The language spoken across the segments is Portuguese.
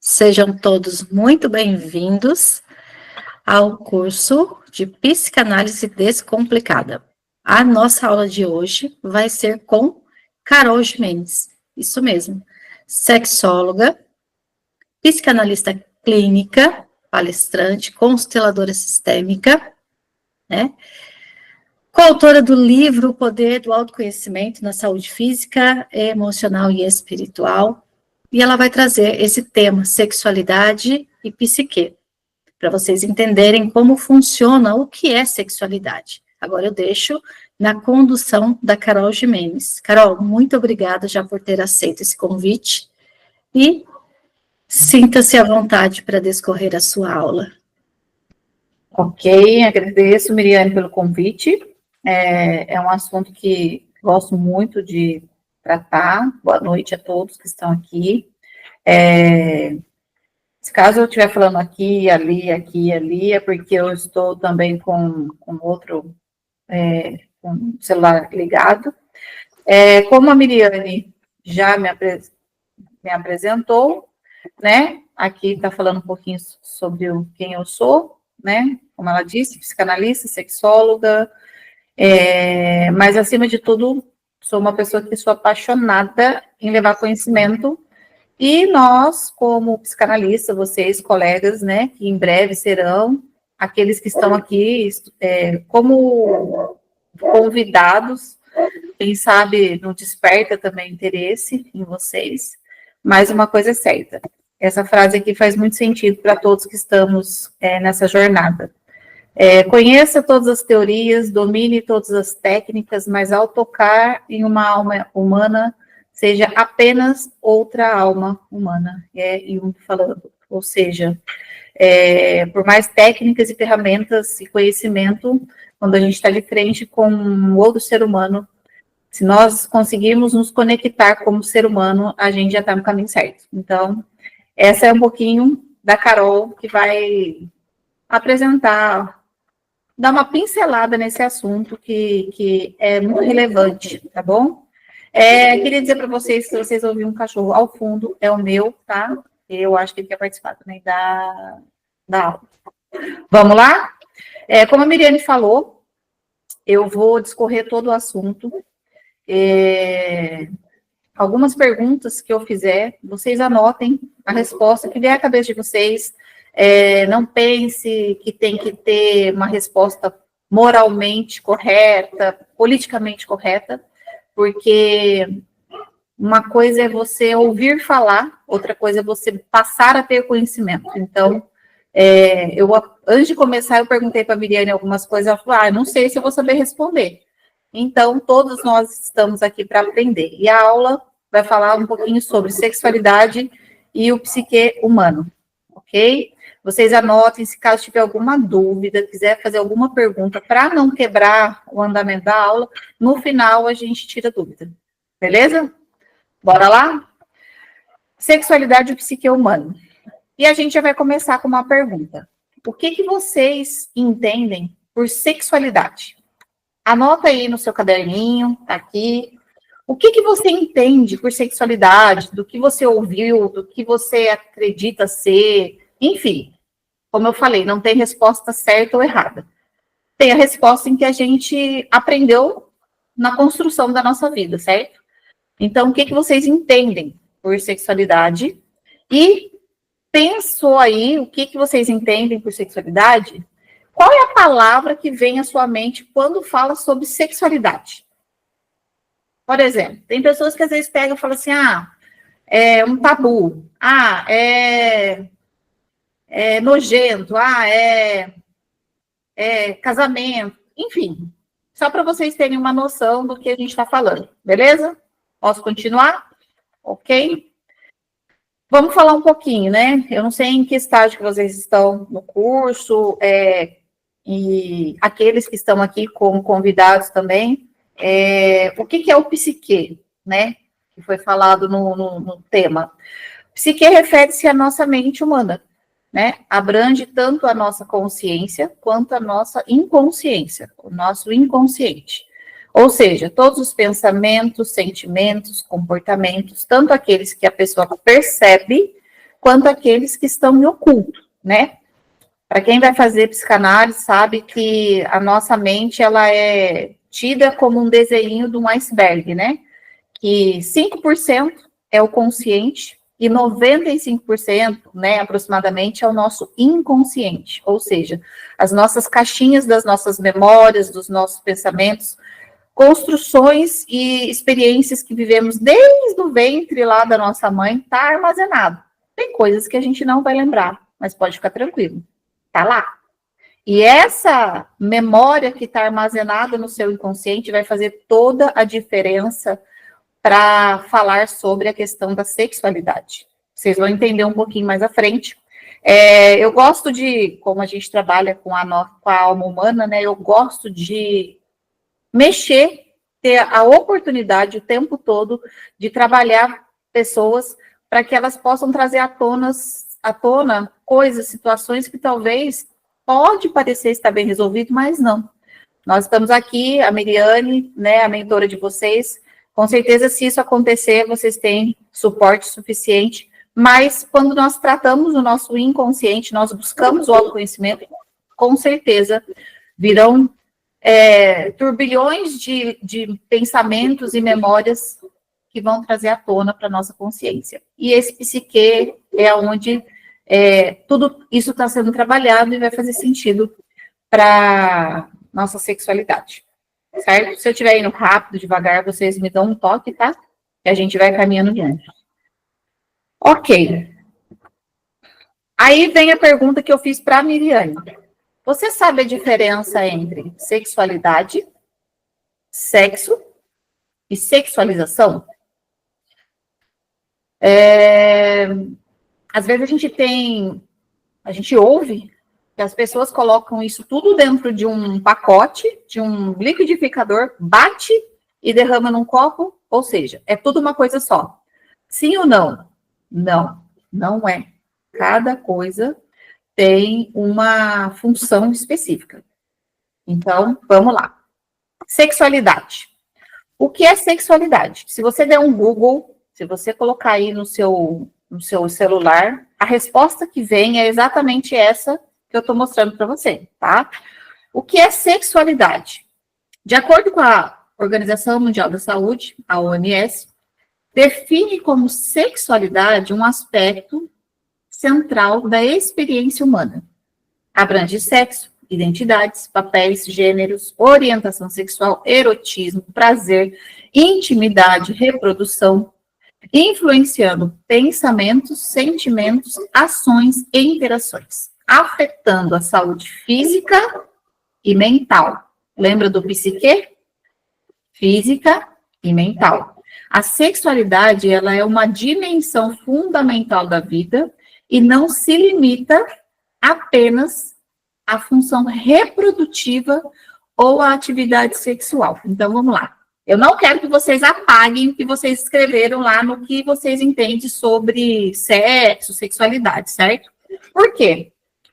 Sejam todos muito bem-vindos ao curso de Psicanálise Descomplicada. A nossa aula de hoje vai ser com Carol Gimenez, isso mesmo, sexóloga, psicanalista clínica, palestrante, consteladora sistêmica, né? Coautora do livro O Poder do Autoconhecimento na Saúde Física, Emocional e Espiritual, e ela vai trazer esse tema, sexualidade e psique, para vocês entenderem como funciona, o que é sexualidade. Agora eu deixo na condução da Carol Gimenez. Carol, muito obrigada já por ter aceito esse convite e sinta-se à vontade para discorrer a sua aula. Ok, agradeço, Miriane, pelo convite. É um assunto que gosto muito de tratar. Boa noite a todos que estão aqui. Se caso eu estiver falando aqui, ali, é porque eu estou também com outro com o celular ligado. Como a Miriane já me apresentou, né? Aqui está falando um pouquinho sobre quem eu sou, né? Como ela disse, psicanalista, sexóloga, mas acima de tudo, sou uma pessoa que sou apaixonada em levar conhecimento. E nós, como psicanalistas, vocês, colegas, né, que em breve serão aqueles que estão aqui como convidados, quem sabe não desperta também interesse em vocês, mas uma coisa é certa, essa frase aqui faz muito sentido para todos que estamos nessa jornada. Conheça todas as teorias, domine todas as técnicas, mas ao tocar em uma alma humana, seja apenas outra alma humana, Jung falando. Ou seja, por mais técnicas e ferramentas e conhecimento, quando a gente está de frente com um outro ser humano, se nós conseguirmos nos conectar como ser humano, a gente já está no caminho certo. Então, essa é um pouquinho da Carol, que vai apresentar, dar uma pincelada nesse assunto que é muito relevante, tá bom? Queria dizer para vocês, se vocês ouvirem um cachorro ao fundo, é o meu, tá? Eu acho que ele quer participar também da aula. Vamos lá? Como a Miriane falou, eu vou discorrer todo o assunto. Algumas perguntas que eu fizer, vocês anotem a resposta que vier à cabeça de vocês. Não pense que tem que ter uma resposta moralmente correta, politicamente correta, porque uma coisa é você ouvir falar, outra coisa é você passar a ter conhecimento. Então, antes de começar, eu perguntei para a Miriane algumas coisas, ela falou, não sei se eu vou saber responder. Então, todos nós estamos aqui para aprender. E a aula vai falar um pouquinho sobre sexualidade e o psique humano, ok? Vocês anotem, se caso tiver alguma dúvida, quiser fazer alguma pergunta, para não quebrar o andamento da aula, no final a gente tira dúvida. Beleza? Bora lá? Sexualidade e psique humano. E a gente já vai começar com uma pergunta. O que vocês entendem por sexualidade? Anota aí no seu caderninho, tá aqui. O que você entende por sexualidade, do que você ouviu, do que você acredita ser, enfim. Como eu falei, não tem resposta certa ou errada. Tem a resposta em que a gente aprendeu na construção da nossa vida, certo? Então, o que vocês entendem por sexualidade? E pensou aí, o que vocês entendem por sexualidade? Qual é a palavra que vem à sua mente quando fala sobre sexualidade? Por exemplo, tem pessoas que às vezes pegam e falam assim, é um tabu, é nojento, é casamento, enfim. Só para vocês terem uma noção do que a gente está falando, beleza? Posso continuar? Ok? Vamos falar um pouquinho, né? Eu não sei em que estágio que vocês estão no curso, e aqueles que estão aqui como convidados também, o que é o psique, né? Que foi falado no tema. Psique refere-se à nossa mente humana, né? Abrange tanto a nossa consciência quanto a nossa inconsciência, o nosso inconsciente. Ou seja, todos os pensamentos, sentimentos, comportamentos, tanto aqueles que a pessoa percebe, quanto aqueles que estão em oculto, né? Para quem vai fazer psicanálise, sabe que a nossa mente, ela é tida como um desenho de um iceberg, né? Que 5% é o consciente e 95%, né, aproximadamente, é o nosso inconsciente, ou seja, as nossas caixinhas das nossas memórias, dos nossos pensamentos, construções e experiências que vivemos desde o ventre lá da nossa mãe, está armazenado. Tem coisas que a gente não vai lembrar, mas pode ficar tranquilo, tá lá. E essa memória que está armazenada no seu inconsciente vai fazer toda a diferença para falar sobre a questão da sexualidade. Vocês vão entender um pouquinho mais à frente. Eu gosto de, como a gente trabalha com a alma humana, né? Eu gosto de mexer, ter a oportunidade o tempo todo de trabalhar pessoas para que elas possam trazer à tona coisas, situações que talvez pode parecer estar bem resolvido, mas não. Nós estamos aqui, a Miriane, né, a mentora de vocês. Com certeza, se isso acontecer, vocês têm suporte suficiente, mas quando nós tratamos o nosso inconsciente, nós buscamos o autoconhecimento, com certeza virão turbilhões de pensamentos e memórias que vão trazer à tona para a nossa consciência. E esse psique é onde tudo isso está sendo trabalhado e vai fazer sentido para nossa sexualidade. Certo? Se eu estiver indo rápido, devagar, vocês me dão um toque, tá? E a gente vai caminhando diante. Ok. Aí vem a pergunta que eu fiz para a Miriane. Você sabe a diferença entre sexualidade, sexo e sexualização? Às vezes a gente ouve que as pessoas colocam isso tudo dentro de um pacote, de um liquidificador, bate e derrama num copo, ou seja, é tudo uma coisa só. Sim ou não? Não, não é. Cada coisa tem uma função específica. Então, vamos lá. Sexualidade. O que é sexualidade? Se você der um Google, se você colocar aí no seu celular, a resposta que vem é exatamente essa que eu estou mostrando para você, tá? O que é sexualidade? De acordo com a Organização Mundial da Saúde, a OMS, define como sexualidade um aspecto central da experiência humana. Abrange sexo, identidades, papéis, gêneros, orientação sexual, erotismo, prazer, intimidade, reprodução, influenciando pensamentos, sentimentos, ações e interações, afetando a saúde física e mental. Lembra do psique? Física e mental. A sexualidade, ela é uma dimensão fundamental da vida e não se limita apenas à função reprodutiva ou à atividade sexual. Então, vamos lá. Eu não quero que vocês apaguem o que vocês escreveram lá no que vocês entendem sobre sexo, sexualidade, certo? Por quê?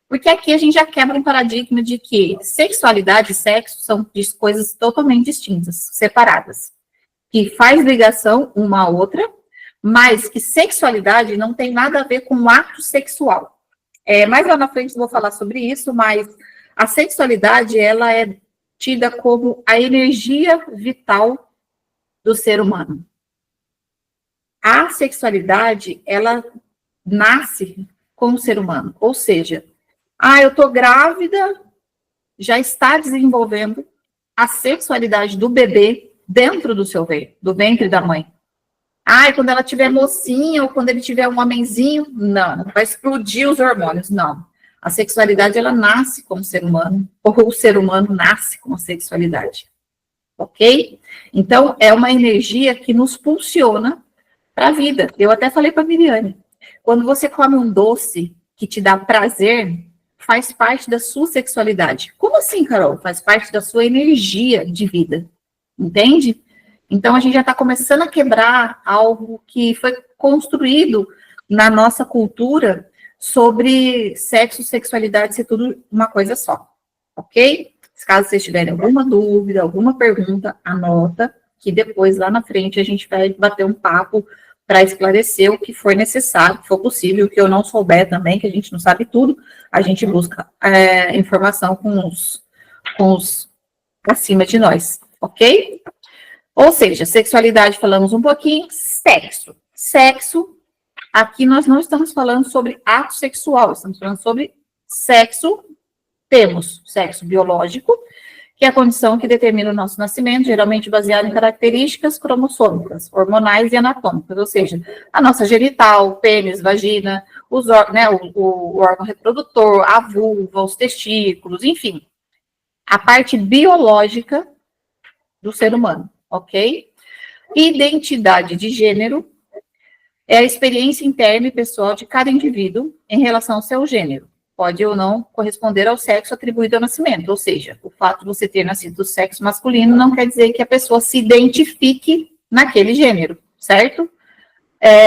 Porque aqui a gente já quebra um paradigma de que sexualidade e sexo são coisas totalmente distintas, separadas, que faz ligação uma à outra, mas que sexualidade não tem nada a ver com o ato sexual. Mais lá na frente eu vou falar sobre isso, mas a sexualidade, ela é tida como a energia vital do ser humano. A sexualidade, ela nasce com o ser humano, ou seja, eu tô grávida, já está desenvolvendo a sexualidade do bebê dentro do ventre da mãe. Quando ela tiver mocinha ou quando ele tiver um homenzinho, não, vai explodir os hormônios, não. A sexualidade, ela nasce com o ser humano, ou o ser humano nasce com a sexualidade, ok? Então, é uma energia que nos pulsiona para a vida. Eu até falei para a Miriane, quando você come um doce que te dá prazer, faz parte da sua sexualidade. Como assim, Carol? Faz parte da sua energia de vida, entende? Então, a gente já está começando a quebrar algo que foi construído na nossa cultura sobre sexo e sexualidade ser tudo uma coisa só, ok? Caso vocês tiverem alguma dúvida, alguma pergunta, anota, que depois, lá na frente, a gente vai bater um papo para esclarecer o que for necessário, o que for possível, o que eu não souber também, que a gente não sabe tudo, a gente busca informação com os acima de nós, ok? Ou seja, sexualidade falamos um pouquinho, sexo. Sexo, aqui nós não estamos falando sobre ato sexual, estamos falando sobre sexo. Temos sexo biológico, que é a condição que determina o nosso nascimento, geralmente baseado em características cromossômicas, hormonais e anatômicas, ou seja, a nossa genital, pênis, vagina, o órgão reprodutor, a vulva, os testículos, enfim, a parte biológica do ser humano, ok? Identidade de gênero é a experiência interna e pessoal de cada indivíduo em relação ao seu gênero. Pode ou não corresponder ao sexo atribuído ao nascimento, ou seja, o fato de você ter nascido do sexo masculino não quer dizer que a pessoa se identifique naquele gênero, certo?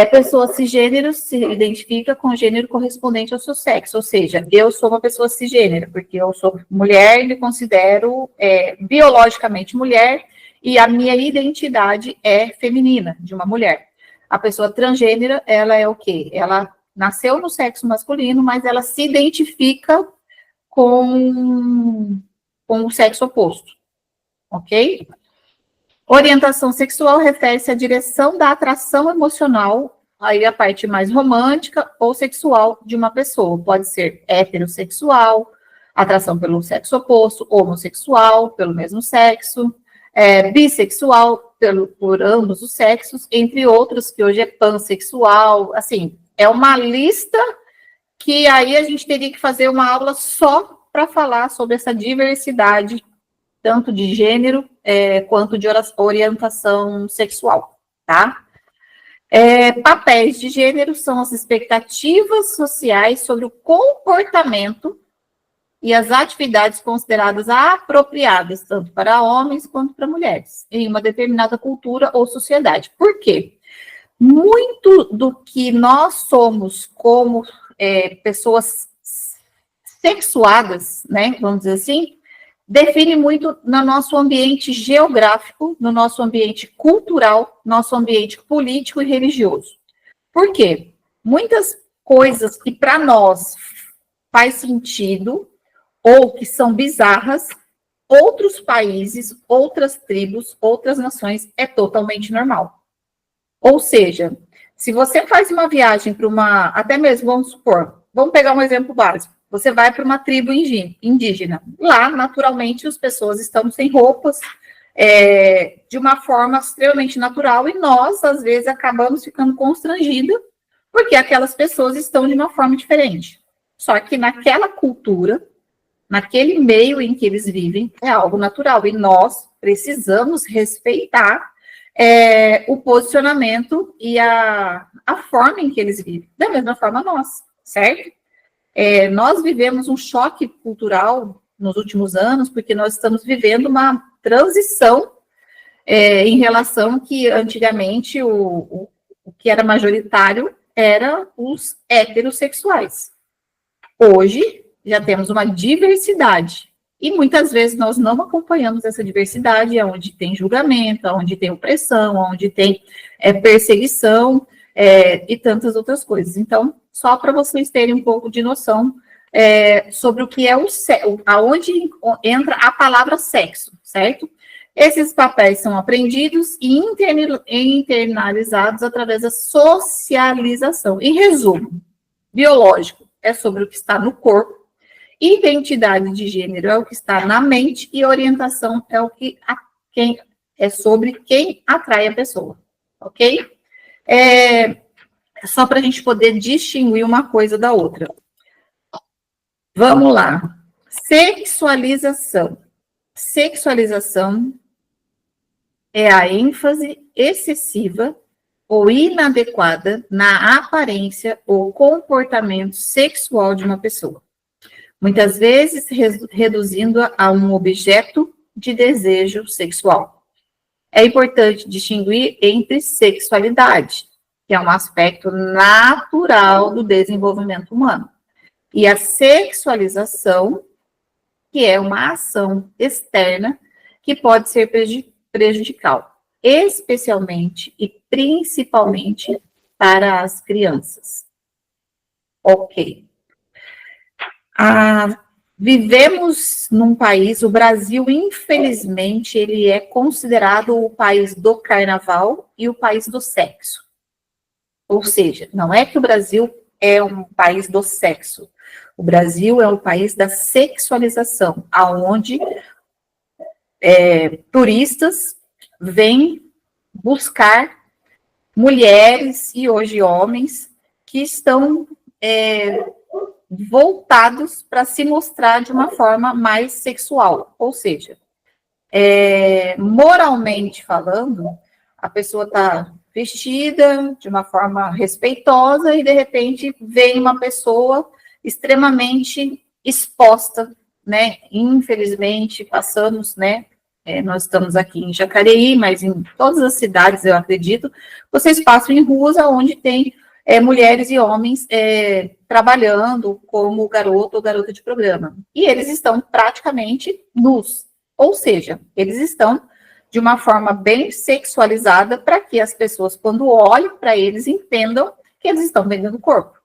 Pessoa cisgênero se identifica com o gênero correspondente ao seu sexo, ou seja, eu sou uma pessoa cisgênera, porque eu sou mulher e me considero biologicamente mulher, e a minha identidade é feminina, de uma mulher. A pessoa transgênera, ela é o quê? Ela nasceu no sexo masculino, mas ela se identifica com o sexo oposto, ok? Orientação sexual refere-se à direção da atração emocional, aí a parte mais romântica ou sexual de uma pessoa. Pode ser heterossexual, atração pelo sexo oposto, homossexual, pelo mesmo sexo, bissexual, por ambos os sexos, entre outros, que hoje é pansexual, assim, é uma lista que aí a gente teria que fazer uma aula só para falar sobre essa diversidade, tanto de gênero quanto de orientação sexual, tá? Papéis de gênero são as expectativas sociais sobre o comportamento e as atividades consideradas apropriadas, tanto para homens quanto para mulheres, em uma determinada cultura ou sociedade. Por quê? Muito do que nós somos como pessoas sexuadas, né, vamos dizer assim, define muito no nosso ambiente geográfico, no nosso ambiente cultural, nosso ambiente político e religioso. Por quê? Muitas coisas que para nós faz sentido ou que são bizarras, outros países, outras tribos, outras nações é totalmente normal. Ou seja, se você faz uma viagem para até mesmo, vamos pegar um exemplo básico, você vai para uma tribo indígena, lá, naturalmente, as pessoas estão sem roupas, de uma forma extremamente natural, e nós, às vezes, acabamos ficando constrangidos, porque aquelas pessoas estão de uma forma diferente. Só que naquela cultura, naquele meio em que eles vivem, é algo natural, e nós precisamos respeitar o posicionamento e a forma em que eles vivem, da mesma forma nós, certo? Nós vivemos um choque cultural nos últimos anos, porque nós estamos vivendo uma transição em relação que antigamente o que era majoritário era os heterossexuais. Hoje já temos uma diversidade. E muitas vezes nós não acompanhamos essa diversidade, onde tem julgamento, onde tem opressão, onde tem perseguição e tantas outras coisas. Então, só para vocês terem um pouco de noção sobre o que é aonde entra a palavra sexo, certo? Esses papéis são aprendidos e internalizados através da socialização. Em resumo, biológico é sobre o que está no corpo, identidade de gênero é o que está na mente e orientação é sobre quem atrai a pessoa, ok? Só para a gente poder distinguir uma coisa da outra. Vamos lá. Sexualização. Sexualização é a ênfase excessiva ou inadequada na aparência ou comportamento sexual de uma pessoa. Muitas vezes reduzindo-a a um objeto de desejo sexual. É importante distinguir entre sexualidade, que é um aspecto natural do desenvolvimento humano, e a sexualização, que é uma ação externa que pode ser prejudicial, especialmente e principalmente para as crianças. Ok. Vivemos num país, o Brasil, infelizmente, ele é considerado o país do carnaval e o país do sexo. Ou seja, não é que o Brasil é um país do sexo. O Brasil é um país da sexualização, aonde turistas vêm buscar mulheres e hoje homens que estão voltados para se mostrar de uma forma mais sexual. Ou seja, moralmente falando, a pessoa está vestida de uma forma respeitosa e, de repente, vem uma pessoa extremamente exposta, né? Infelizmente, passamos, né? Nós estamos aqui em Jacareí, mas em todas as cidades, eu acredito, vocês passam em ruas onde tem mulheres e homens trabalhando como garoto ou garota de programa. E eles estão praticamente nus. Ou seja, eles estão de uma forma bem sexualizada para que as pessoas, quando olhem para eles, entendam que eles estão vendendo o corpo.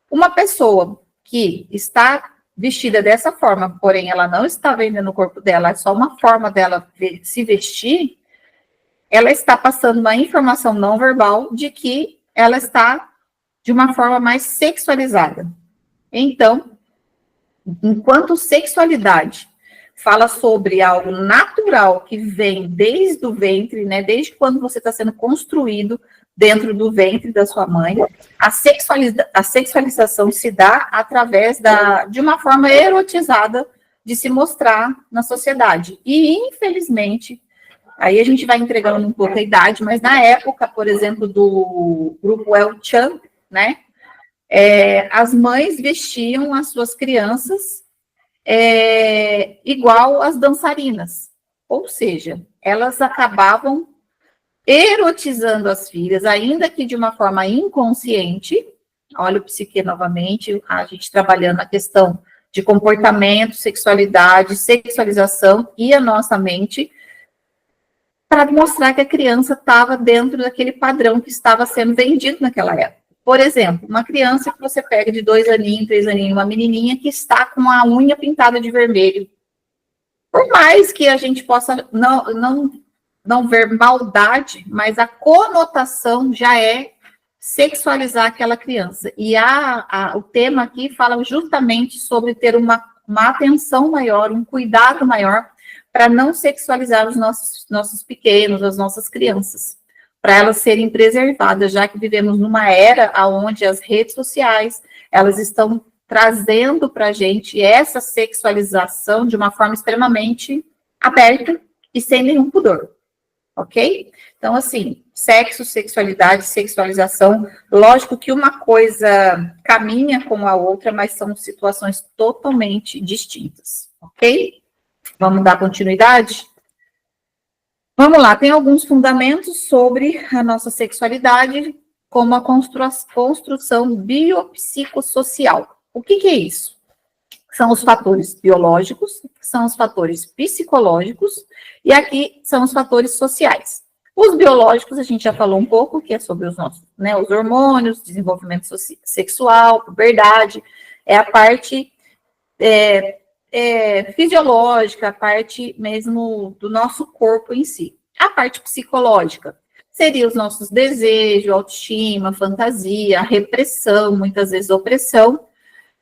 Uma pessoa que está vestida dessa forma, porém ela não está vendendo o corpo dela, é só uma forma dela se vestir, ela está passando uma informação não verbal de que ela está de uma forma mais sexualizada. Então, enquanto sexualidade fala sobre algo natural que vem desde o ventre, né? Desde quando você está sendo construído dentro do ventre da sua mãe, a sexualização se dá através de uma forma erotizada de se mostrar na sociedade. E, infelizmente, aí a gente vai entregando um pouco a idade, mas na época, por exemplo, do grupo El Chan, né? As mães vestiam as suas crianças igual as dançarinas, ou seja, elas acabavam erotizando as filhas, ainda que de uma forma inconsciente. Olha o psique novamente, a gente trabalhando a questão de comportamento, sexualidade, sexualização e a nossa mente, para mostrar que a criança estava dentro daquele padrão que estava sendo vendido naquela época. Por exemplo, uma criança que você pega de 2 aninhos, 3 aninhos, uma menininha que está com a unha pintada de vermelho. Por mais que a gente possa não ver maldade, mas a conotação já é sexualizar aquela criança. E o tema aqui fala justamente sobre ter uma atenção maior, um cuidado maior, para não sexualizar os nossos pequenos, as nossas crianças, para elas serem preservadas, já que vivemos numa era onde as redes sociais, elas estão trazendo para a gente essa sexualização de uma forma extremamente aberta e sem nenhum pudor, ok? Então, assim, sexo, sexualidade, sexualização, lógico que uma coisa caminha com a outra, mas são situações totalmente distintas, ok? Vamos dar continuidade? Vamos lá, tem alguns fundamentos sobre a nossa sexualidade, como a construção biopsicossocial. O que é isso? São os fatores biológicos, são os fatores psicológicos, e aqui são os fatores sociais. Os biológicos, a gente já falou um pouco, que é sobre os nossos, né, os hormônios, desenvolvimento sexual, puberdade, é a parte fisiológica, a parte mesmo do nosso corpo em si. A parte psicológica seria os nossos desejos, autoestima, fantasia, repressão, muitas vezes opressão,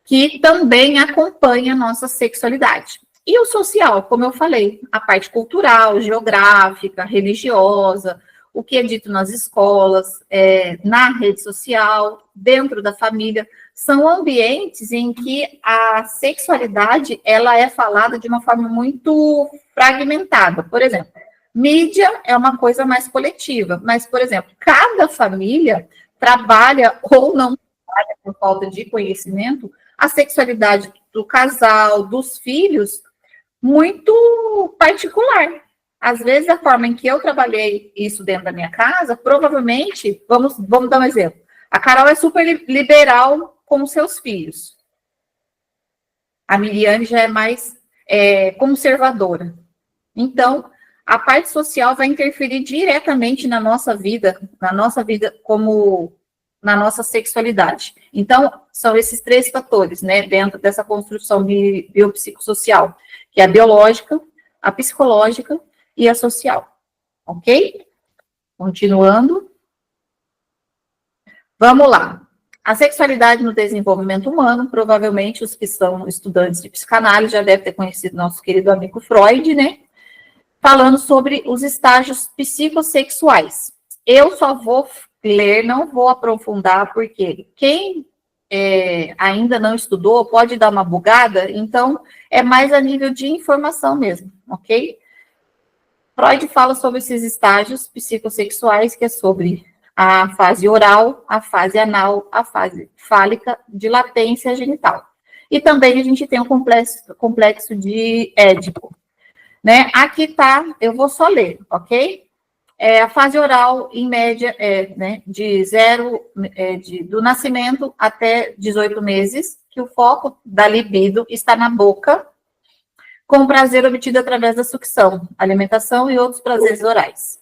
que também acompanha a nossa sexualidade. E o social, como eu falei, a parte cultural, geográfica, religiosa, o que é dito nas escolas, na rede social, dentro da família, são ambientes em que a sexualidade ela é falada de uma forma muito fragmentada. Por exemplo, mídia é uma coisa mais coletiva, mas, por exemplo, cada família trabalha ou não trabalha por falta de conhecimento a sexualidade do casal, dos filhos, muito particular. Às vezes, a forma em que eu trabalhei isso dentro da minha casa, provavelmente, vamos dar um exemplo. A Carol é super liberal com os seus filhos. A Miriane já é mais conservadora. Então, a parte social vai interferir diretamente na nossa vida como na nossa sexualidade. Então, são esses 3 fatores, né, dentro dessa construção biopsicossocial, que é a biológica, a psicológica e a social, ok? Continuando. Vamos lá. A sexualidade no desenvolvimento humano, provavelmente os que são estudantes de psicanálise já devem ter conhecido nosso querido amigo Freud, né? Falando sobre os estágios psicossexuais. Eu só vou ler, não vou aprofundar, porque quem ainda não estudou pode dar uma bugada, então é mais a nível de informação mesmo, ok? Freud fala sobre esses estágios psicossexuais, que é sobre a fase oral, a fase anal, a fase fálica de latência genital. E também a gente tem o complexo de Édipo, né? Aqui tá, eu vou só ler, ok? A fase oral, em média, né, do nascimento até 18 meses, que o foco da libido está na boca, com prazer obtido através da sucção, alimentação e outros prazeres orais.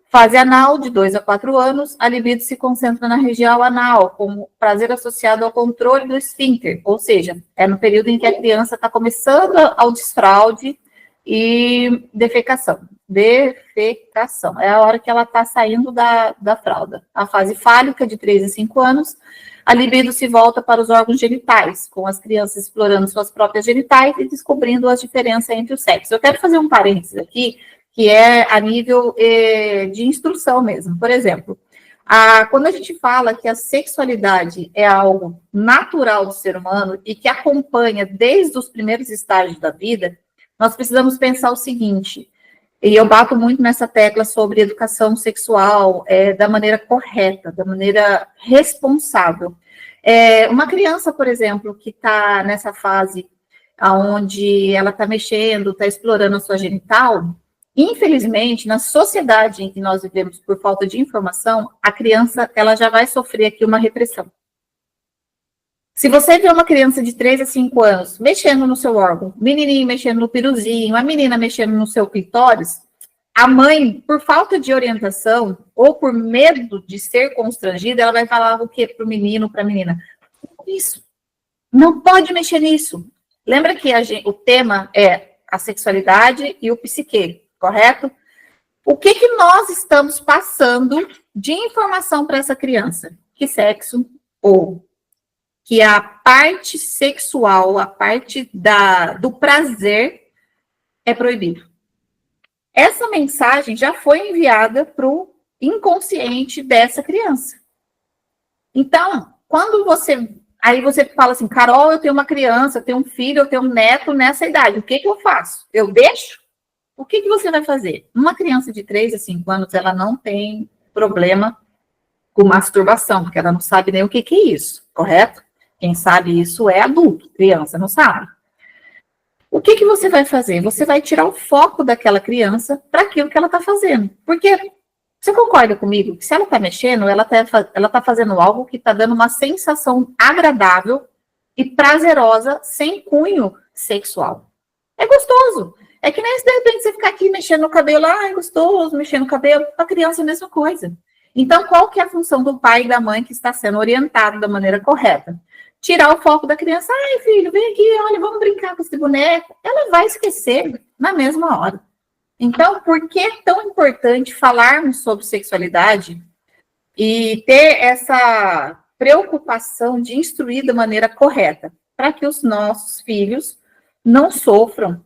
Fase anal, de 2 a 4 anos, a libido se concentra na região anal, com prazer associado ao controle do esfíncter, ou seja, é no período em que a criança está começando ao desfraude e defecação. Defecação, é a hora que ela está saindo da fralda. A fase fálica, de 3 a 5 anos, a libido se volta para os órgãos genitais, com as crianças explorando suas próprias genitais e descobrindo as diferenças entre os sexos. Eu quero fazer um parênteses aqui, que é a nível de instrução mesmo. Por exemplo, quando a gente fala que a sexualidade é algo natural do ser humano e que acompanha desde os primeiros estágios da vida, nós precisamos pensar o seguinte, e eu bato muito nessa tecla sobre educação sexual da maneira correta, da maneira responsável. Uma criança, por exemplo, que está nessa fase onde ela está mexendo, está explorando a sua genital, infelizmente, na sociedade em que nós vivemos por falta de informação, a criança ela já vai sofrer aqui uma repressão. Se você vê uma criança de 3 a 5 anos mexendo no seu órgão, menininho mexendo no piruzinho, a menina mexendo no seu clitóris, a mãe, por falta de orientação ou por medo de ser constrangida, ela vai falar o quê para o menino, para a menina? Isso. Não pode mexer nisso. Lembra que o tema é a sexualidade e o psique, correto? O que nós estamos passando de informação para essa criança? Que sexo ou que a parte sexual, a parte do prazer é proibido. Essa mensagem já foi enviada para o inconsciente dessa criança. Então, quando aí você fala assim, Carol, eu tenho uma criança, eu tenho um filho, eu tenho um neto nessa idade, o que eu faço? Eu deixo? O que você vai fazer? Uma criança de 3 a 5 anos, ela não tem problema com masturbação, porque ela não sabe nem o que é isso, correto? Quem sabe isso é adulto, criança não sabe. O que você vai fazer? Você vai tirar o foco daquela criança para aquilo que ela está fazendo. Porque, você concorda comigo que se ela está mexendo, ela tá fazendo algo que está dando uma sensação agradável e prazerosa, sem cunho sexual. É gostoso. É que nem se de repente você ficar aqui mexendo no cabelo, é gostoso, mexendo no cabelo, a criança é a mesma coisa. Então, qual que é a função do pai e da mãe que está sendo orientado da maneira correta? Tirar o foco da criança. Ai, filho, vem aqui, olha, vamos brincar com esse boneco. Ela vai esquecer na mesma hora. Então, por que é tão importante falarmos sobre sexualidade e ter essa preocupação de instruir da maneira correta? Para que os nossos filhos não sofram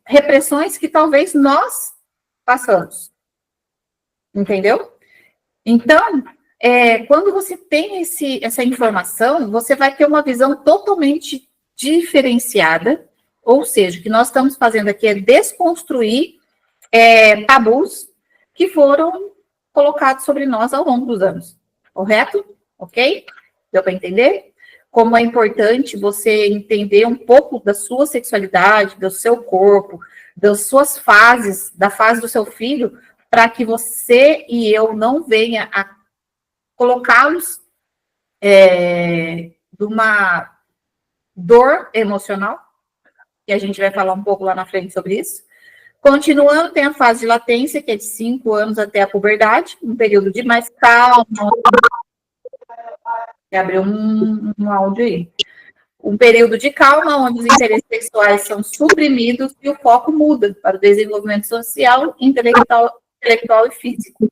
repressões que talvez nós passamos. Entendeu? Então, quando você tem essa informação, você vai ter uma visão totalmente diferenciada, ou seja, o que nós estamos fazendo aqui é desconstruir tabus que foram colocados sobre nós ao longo dos anos, correto? Ok? Deu para entender? Como é importante você entender um pouco da sua sexualidade, do seu corpo, das suas fases, da fase do seu filho, para que você e eu não venha a colocá-los de uma dor emocional, que a gente vai falar um pouco lá na frente sobre isso. Continuando, tem a fase de latência, que é de 5 anos até a puberdade, um período de mais calma. que abriu um áudio aí. Um período de calma, onde os interesses sexuais são suprimidos e o foco muda para o desenvolvimento social, intelectual e físico.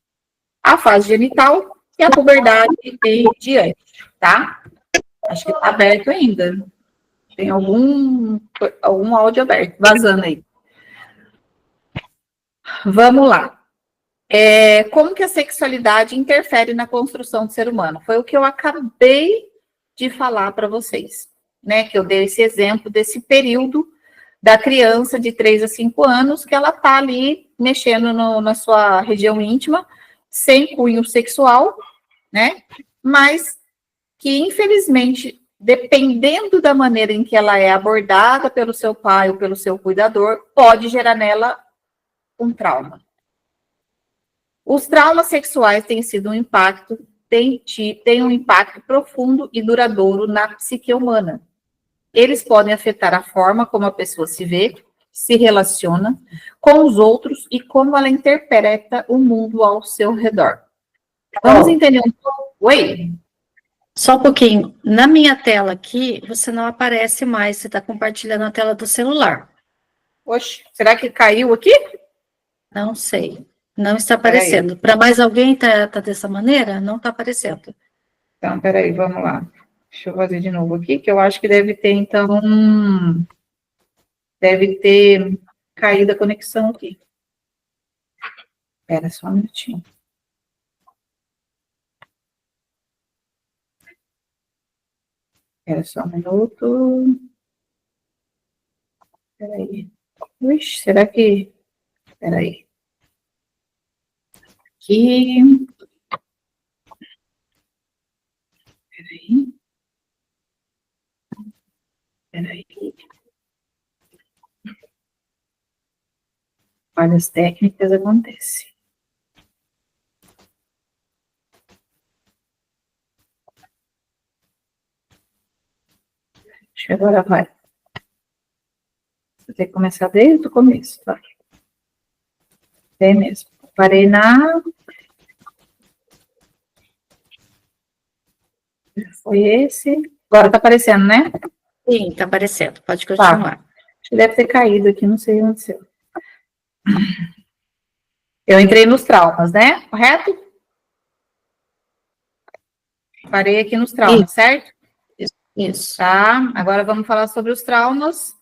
A fase genital e a puberdade em diante, tá? Acho que está aberto ainda. Tem algum áudio aberto, vazando aí. Vamos lá. Como que a sexualidade interfere na construção do ser humano? Foi o que eu acabei de falar para vocês, né? Que eu dei esse exemplo desse período da criança de 3 a 5 anos, que ela está ali mexendo na sua região íntima, sem cunho sexual, né? Mas que, infelizmente, dependendo da maneira em que ela é abordada pelo seu pai ou pelo seu cuidador, pode gerar nela um trauma. Os traumas sexuais têm sido um impacto, têm um impacto profundo e duradouro na psique humana. Eles podem afetar a forma como a pessoa se vê, se relaciona com os outros e como ela interpreta o mundo ao seu redor. Vamos entender um pouco? Oi? Só um pouquinho. Na minha tela aqui, você não aparece mais, você está compartilhando a tela do celular. Oxe, será que caiu aqui? Não sei. Não está aparecendo. Para mais alguém tá dessa maneira? Não está aparecendo. Então, peraí, vamos lá. Deixa eu fazer de novo aqui, que eu acho que deve ter, então, deve ter caído a conexão aqui. Espera só um minutinho. Espera só um minuto. Peraí. Ixi, será que... Peraí. Aqui. Peraí. Peraí. Falhas técnicas acontecem. Acho que agora vai. Vou ter que começar desde o começo, tá? É mesmo. Parei na... Foi esse. Agora tá aparecendo, né? Sim, está aparecendo. Pode continuar. Tá. Acho que deve ter caído aqui, não sei onde aconteceu. Eu entrei nos traumas, né? Correto? Parei aqui nos traumas, certo? Isso. Tá. Agora vamos falar sobre os traumas,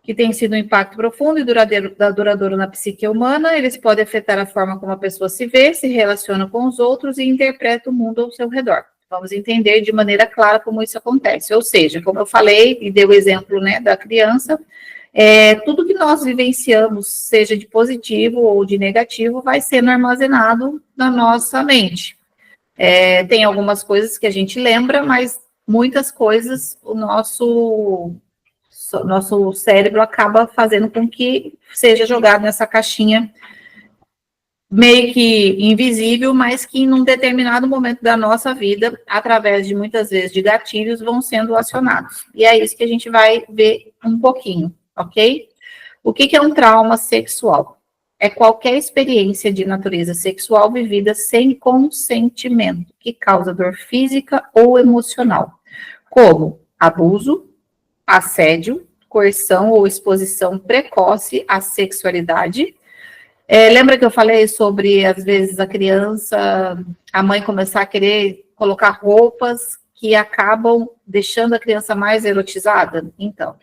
que tem sido um impacto profundo e duradouro na psique humana. Eles podem afetar a forma como a pessoa se vê, se relaciona com os outros e interpreta o mundo ao seu redor. Vamos entender de maneira clara como isso acontece. Ou seja, como eu falei e dei o exemplo, né, da criança, tudo que nós vivenciamos, seja de positivo ou de negativo, vai sendo armazenado na nossa mente. Tem algumas coisas que a gente lembra, mas muitas coisas o nosso cérebro acaba fazendo com que seja jogado nessa caixinha meio que invisível, mas que em um determinado momento da nossa vida, através de muitas vezes de gatilhos, vão sendo acionados. E é isso que a gente vai ver um pouquinho, ok? O que é um trauma sexual? É qualquer experiência de natureza sexual vivida sem consentimento, que causa dor física ou emocional, como abuso, assédio, coerção ou exposição precoce à sexualidade. Lembra que eu falei sobre, às vezes, a criança, a mãe começar a querer colocar roupas que acabam deixando a criança mais erotizada? Então,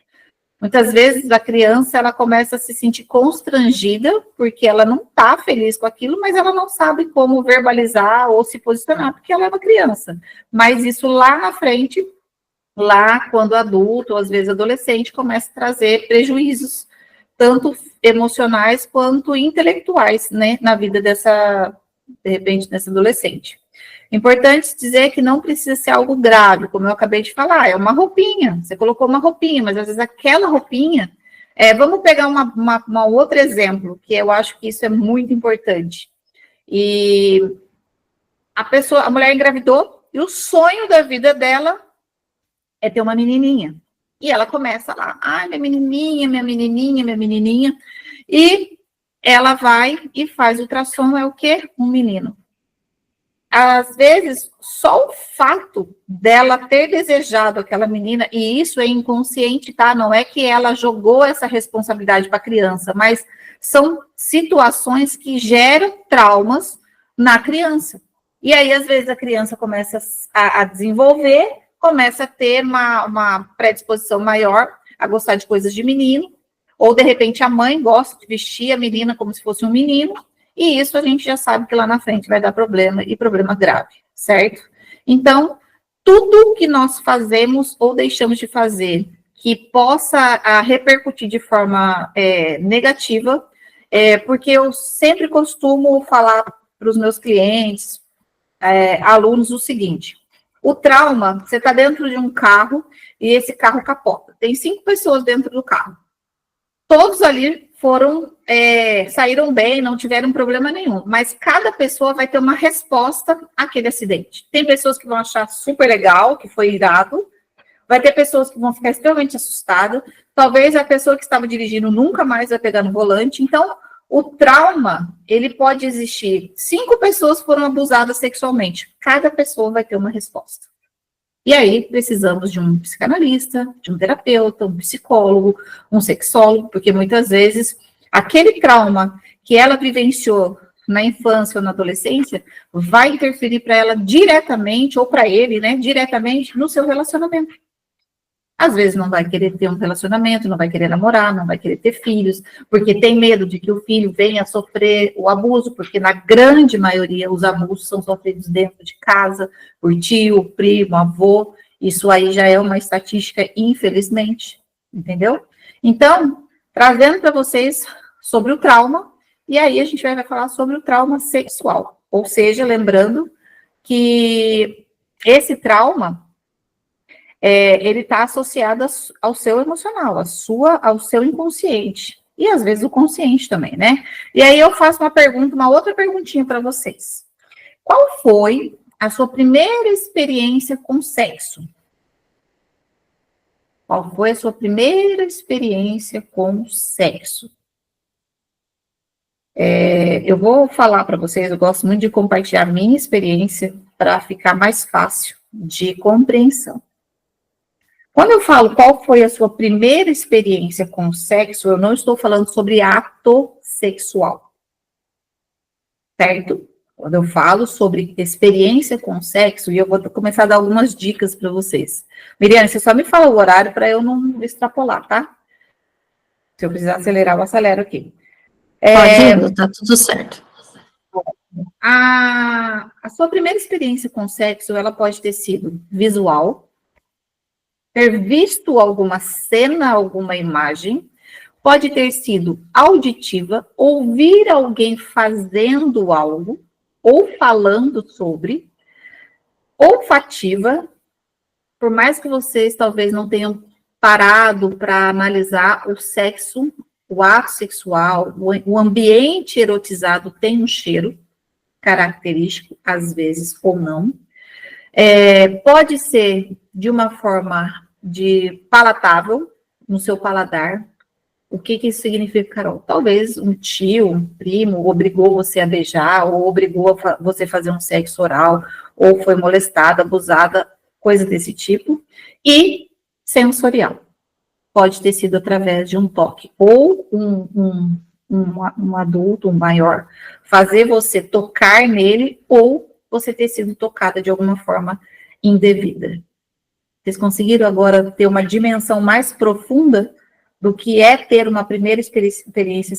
muitas vezes a criança, ela começa a se sentir constrangida, porque ela não está feliz com aquilo, mas ela não sabe como verbalizar ou se posicionar, porque ela é uma criança. Mas isso lá na frente, lá quando adulto, ou às vezes adolescente, começa a trazer prejuízos, tanto emocionais quanto intelectuais, né, na vida de repente, dessa adolescente. Importante dizer que não precisa ser algo grave, como eu acabei de falar, é uma roupinha, você colocou uma roupinha, mas às vezes aquela roupinha, vamos pegar uma outro exemplo, que eu acho que isso é muito importante. E a mulher engravidou, e o sonho da vida dela é ter uma menininha. E ela começa lá, minha menininha, minha menininha, minha menininha. E ela vai e faz ultrassom, é o quê? Um menino. às vezes, só o fato dela ter desejado aquela menina, e isso é inconsciente, tá? Não é que ela jogou essa responsabilidade para a criança, mas são situações que geram traumas na criança. E aí, às vezes, a criança começa a desenvolver, começa a ter uma predisposição maior a gostar de coisas de menino, ou, de repente, a mãe gosta de vestir a menina como se fosse um menino, e isso a gente já sabe que lá na frente vai dar problema, e problema grave, certo? Então, tudo que nós fazemos ou deixamos de fazer que possa repercutir de forma negativa, porque eu sempre costumo falar para os meus clientes, alunos, o seguinte: o trauma, você está dentro de um carro e esse carro capota. Tem 5 pessoas dentro do carro. Todos ali saíram bem, não tiveram problema nenhum, mas cada pessoa vai ter uma resposta àquele acidente. Tem pessoas que vão achar super legal, que foi irado, vai ter pessoas que vão ficar extremamente assustadas, talvez a pessoa que estava dirigindo nunca mais vai pegar no volante. Então, o trauma, ele pode existir. 5 pessoas foram abusadas sexualmente, cada pessoa vai ter uma resposta. E aí, precisamos de um psicanalista, de um terapeuta, um psicólogo, um sexólogo, porque muitas vezes aquele trauma que ela vivenciou na infância ou na adolescência vai interferir para ela diretamente, ou para ele, né, diretamente no seu relacionamento. Às vezes não vai querer ter um relacionamento, não vai querer namorar, não vai querer ter filhos, porque tem medo de que o filho venha a sofrer o abuso, porque na grande maioria os abusos são sofridos dentro de casa, por tio, primo, avô. Isso aí já é uma estatística, infelizmente, entendeu? Então, trazendo para vocês sobre o trauma, e aí a gente vai falar sobre o trauma sexual. Ou seja, lembrando que esse trauma ele está associado ao seu emocional, ao seu inconsciente. E às vezes o consciente também, né? E aí eu faço uma outra perguntinha para vocês. Qual foi a sua primeira experiência com sexo? Qual foi a sua primeira experiência com sexo? Eu vou falar para vocês, eu gosto muito de compartilhar minha experiência para ficar mais fácil de compreensão. Quando eu falo qual foi a sua primeira experiência com sexo, eu não estou falando sobre ato sexual, certo? Quando eu falo sobre experiência com sexo, e eu vou começar a dar algumas dicas para vocês. Miriane, você só me fala o horário para eu não extrapolar, tá? Se eu precisar acelerar, eu acelero aqui. Pode ir, tá tudo certo. A sua primeira experiência com sexo, ela pode ter sido visual, ter visto alguma cena, alguma imagem, pode ter sido auditiva, ouvir alguém fazendo algo, ou falando sobre, olfativa, por mais que vocês talvez não tenham parado para analisar o sexo, o ato sexual, o ambiente erotizado tem um cheiro característico, às vezes, ou não. Pode ser de uma forma palatável, no seu paladar. O que isso significa, Carol? Talvez um tio, um primo, obrigou você a beijar, ou obrigou você a fazer um sexo oral, ou foi molestada, abusada, coisa desse tipo. E sensorial. Pode ter sido através de um toque, ou um adulto, um maior, fazer você tocar nele, ou você ter sido tocada de alguma forma indevida. Vocês conseguiram agora ter uma dimensão mais profunda do que é ter uma primeira experiência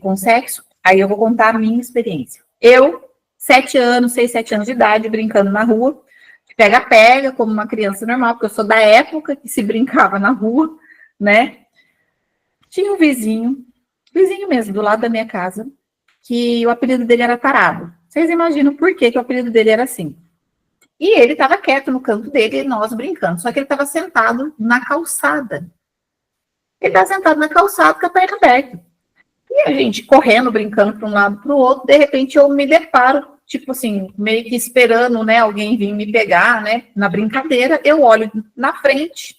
com sexo? Aí eu vou contar a minha experiência. Eu, 6, 7 anos de idade, brincando na rua, pega-pega, como uma criança normal, porque eu sou da época que se brincava na rua, né? Tinha um vizinho mesmo, do lado da minha casa, que o apelido dele era Tarado. Vocês imaginam por que o apelido dele era assim? E ele estava quieto no canto dele e nós brincando. Só que ele estava sentado na calçada. Ele estava sentado na calçada com a perna aberta. E a gente correndo, brincando para um lado para o outro. De repente eu me deparo, tipo assim, meio que esperando, né, alguém vir me pegar, né, na brincadeira. Eu olho na frente.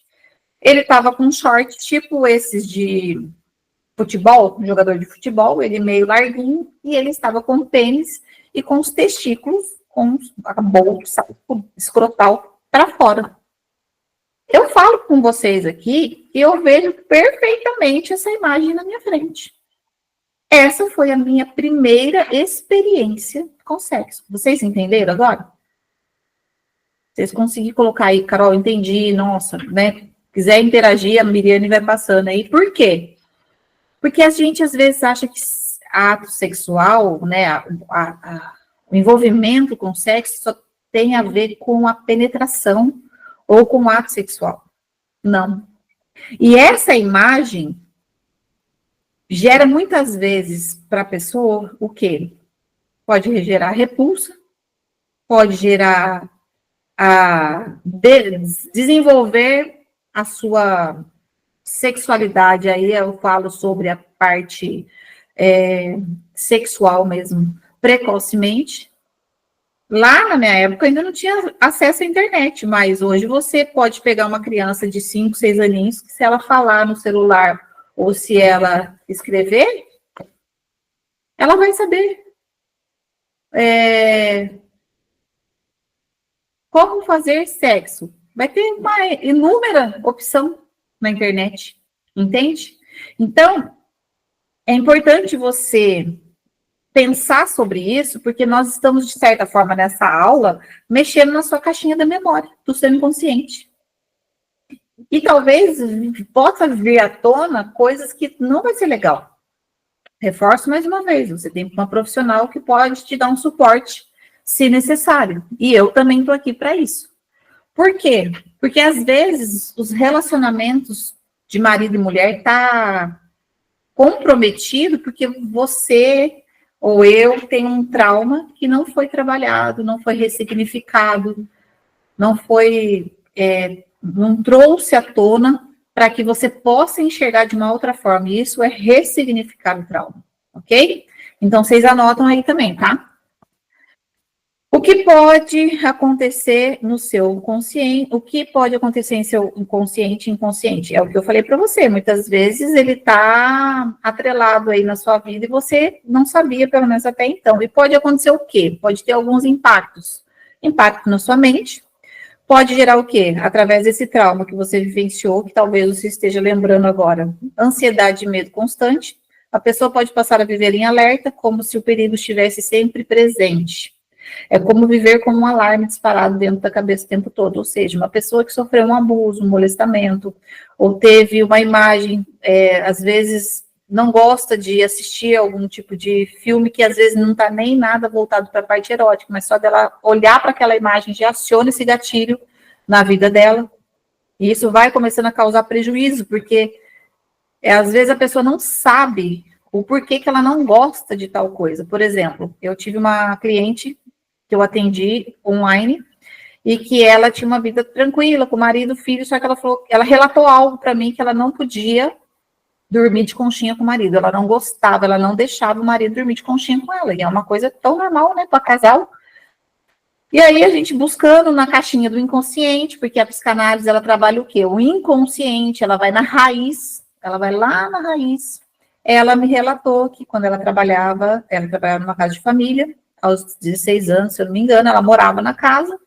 Ele estava com um short tipo esses de futebol, jogador de futebol, ele meio larguinho. E ele estava com tênis e com os testículos com a bolsa escrotal para fora. Eu falo com vocês aqui e eu vejo perfeitamente essa imagem na minha frente. Essa foi a minha primeira experiência com sexo. Vocês entenderam agora? Vocês conseguiram colocar aí, Carol, entendi, nossa, né? Quiser interagir, a Miriane vai passando aí. Por quê? Porque a gente, às vezes, acha que ato sexual, né, o envolvimento com sexo só tem a ver com a penetração ou com o ato sexual. Não. E essa imagem gera muitas vezes para a pessoa o quê? Pode gerar repulsa, pode gerar desenvolver a sua sexualidade, aí eu falo sobre a parte sexual mesmo, precocemente. Lá na minha época ainda não tinha acesso à internet, mas hoje você pode pegar uma criança de 5, 6 aninhos, que se ela falar no celular ou se ela escrever, ela vai saber como fazer sexo. Vai ter uma inúmera opção na internet, entende? Então, é importante você pensar sobre isso, porque nós estamos, de certa forma, nessa aula, mexendo na sua caixinha da memória, do seu inconsciente. E talvez possa vir à tona coisas que não vai ser legal. Reforço mais uma vez, você tem uma profissional que pode te dar um suporte, se necessário. E eu também estou aqui para isso. Por quê? Porque, às vezes, os relacionamentos de marido e mulher estão comprometidos porque você ou eu tem um trauma que não foi trabalhado, não foi ressignificado, não trouxe à tona para que você possa enxergar de uma outra forma. E isso é ressignificar o trauma, ok? Então, vocês anotam aí também, tá? O que pode acontecer no seu consciente, o que pode acontecer em seu inconsciente e inconsciente? É o que eu falei para você, muitas vezes ele está atrelado aí na sua vida e você não sabia, pelo menos até então. E pode acontecer o quê? Pode ter alguns impactos. Impacto na sua mente, pode gerar o quê? Através desse trauma que você vivenciou, que talvez você esteja lembrando agora. Ansiedade e medo constante. A pessoa pode passar a viver em alerta, como se o perigo estivesse sempre presente. É como viver com um alarme disparado dentro da cabeça o tempo todo, ou seja, uma pessoa que sofreu um abuso, um molestamento, ou teve uma imagem, às vezes não gosta de assistir algum tipo de filme que às vezes não está nem nada voltado para a parte erótica, mas só dela olhar para aquela imagem já aciona esse gatilho na vida dela, e isso vai começando a causar prejuízo, porque às vezes a pessoa não sabe o porquê que ela não gosta de tal coisa. Por exemplo, eu tive uma cliente que eu atendi online, e que ela tinha uma vida tranquila com o marido, filho, só que ela relatou algo para mim que ela não podia dormir de conchinha com o marido, ela não gostava, ela não deixava o marido dormir de conchinha com ela, e é uma coisa tão normal, né, para casal. E aí a gente buscando na caixinha do inconsciente, porque a psicanálise, ela trabalha o quê? O inconsciente, ela vai na raiz, ela vai lá na raiz. Ela me relatou que quando ela trabalhava numa casa de família, aos 16 anos, se eu não me engano, ela morava na casa,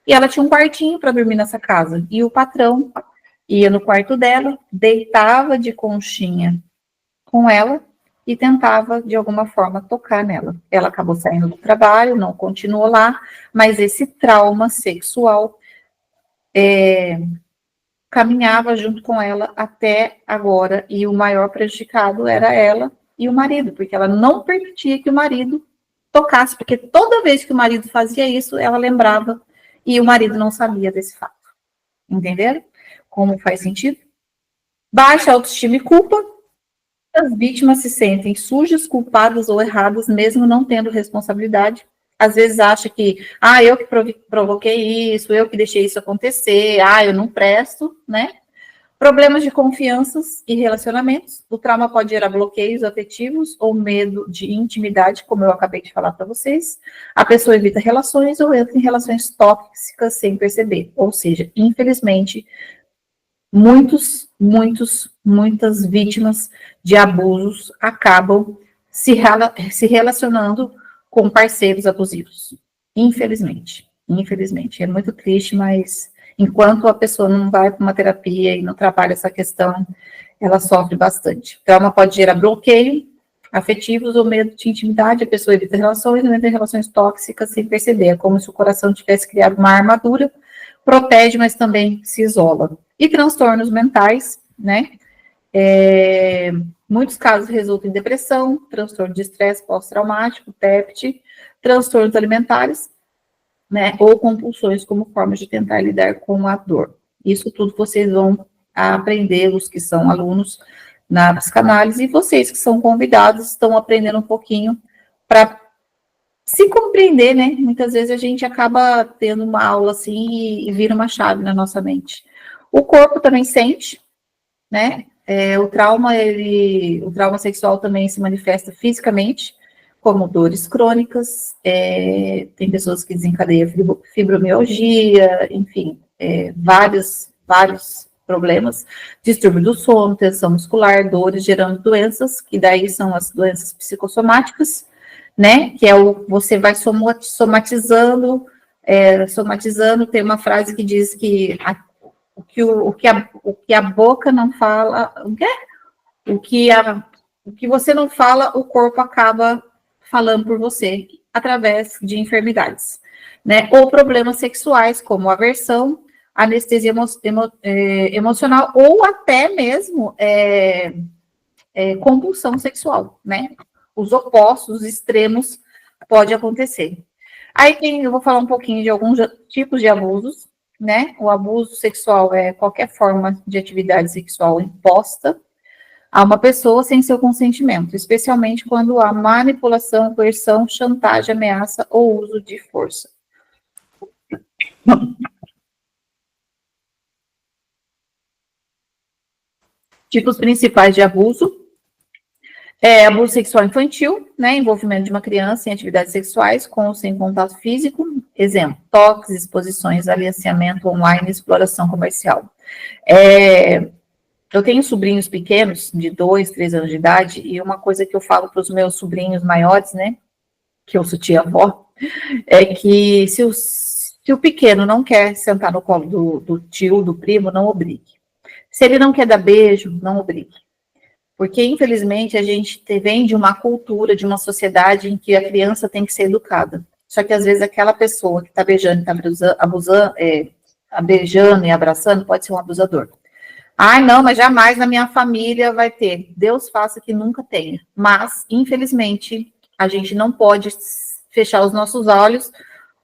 e ela tinha um quartinho para dormir nessa casa. E o patrão ia no quarto dela, deitava de conchinha com ela e tentava, de alguma forma, tocar nela. Ela acabou saindo do trabalho, não continuou lá, mas esse trauma sexual caminhava junto com ela até agora, e o maior prejudicado era ela e o marido, porque ela não permitia que o marido tocasse, porque toda vez que o marido fazia isso, ela lembrava, e o marido não sabia desse fato. Entenderam? Como faz sentido? Baixa autoestima e culpa. As vítimas se sentem sujas, culpadas ou erradas, mesmo não tendo responsabilidade. Às vezes acha que, eu que provoquei isso, eu que deixei isso acontecer, eu não presto, né? Problemas de confianças e relacionamentos. O trauma pode gerar bloqueios afetivos ou medo de intimidade, como eu acabei de falar para vocês. A pessoa evita relações ou entra em relações tóxicas sem perceber. Ou seja, infelizmente, muitas vítimas de abusos acabam se relacionando com parceiros abusivos. Infelizmente. Infelizmente. É muito triste, mas enquanto a pessoa não vai para uma terapia e não trabalha essa questão, ela sofre bastante. Trauma pode gerar bloqueio afetivos ou medo de intimidade, a pessoa evita relações, não entra em relações tóxicas sem perceber. É como se o coração tivesse criado uma armadura, protege, mas também se isola. E transtornos mentais, né? Muitos casos resultam em depressão, transtorno de estresse pós-traumático, TEPT, transtornos alimentares, né, ou compulsões como forma de tentar lidar com a dor. Isso tudo vocês vão aprender, os que são alunos na psicanálise, e vocês que são convidados estão aprendendo um pouquinho para se compreender, né? Muitas vezes a gente acaba tendo uma aula assim e vira uma chave na nossa mente. O corpo também sente, né? O trauma sexual também se manifesta fisicamente, como dores crônicas, tem pessoas que desencadeiam fibromialgia, enfim, vários problemas, distúrbio do sono, tensão muscular, dores gerando doenças, que daí são as doenças psicossomáticas, né, que você vai somatizando, tem uma frase que diz que o que a boca não fala, o que você não fala, o corpo acaba falando por você, através de enfermidades, né? Ou problemas sexuais, como aversão, anestesia emocional, ou até mesmo compulsão sexual, né? Os opostos, os extremos, pode acontecer. Aí eu vou falar um pouquinho de alguns tipos de abusos, né? O abuso sexual é qualquer forma de atividade sexual imposta a uma pessoa sem seu consentimento, especialmente quando há manipulação, coerção, chantagem, ameaça ou uso de força. Tipos principais de abuso. Abuso sexual infantil, né, envolvimento de uma criança em atividades sexuais com ou sem contato físico, exemplo, toques, exposições, aliciamento online, exploração comercial. Eu tenho sobrinhos pequenos, de 2, 3 anos de idade, e uma coisa que eu falo para os meus sobrinhos maiores, né, que eu sou tia-avó, é que se o pequeno não quer sentar no colo do tio, do primo, não obrigue. Se ele não quer dar beijo, não obrigue. Porque, infelizmente, a gente vem de uma cultura, de uma sociedade em que a criança tem que ser educada. Só que, às vezes, aquela pessoa que está beijando, beijando e abraçando, pode ser um abusador. Ai, não, mas jamais na minha família vai ter. Deus faça que nunca tenha. Mas, infelizmente, a gente não pode fechar os nossos olhos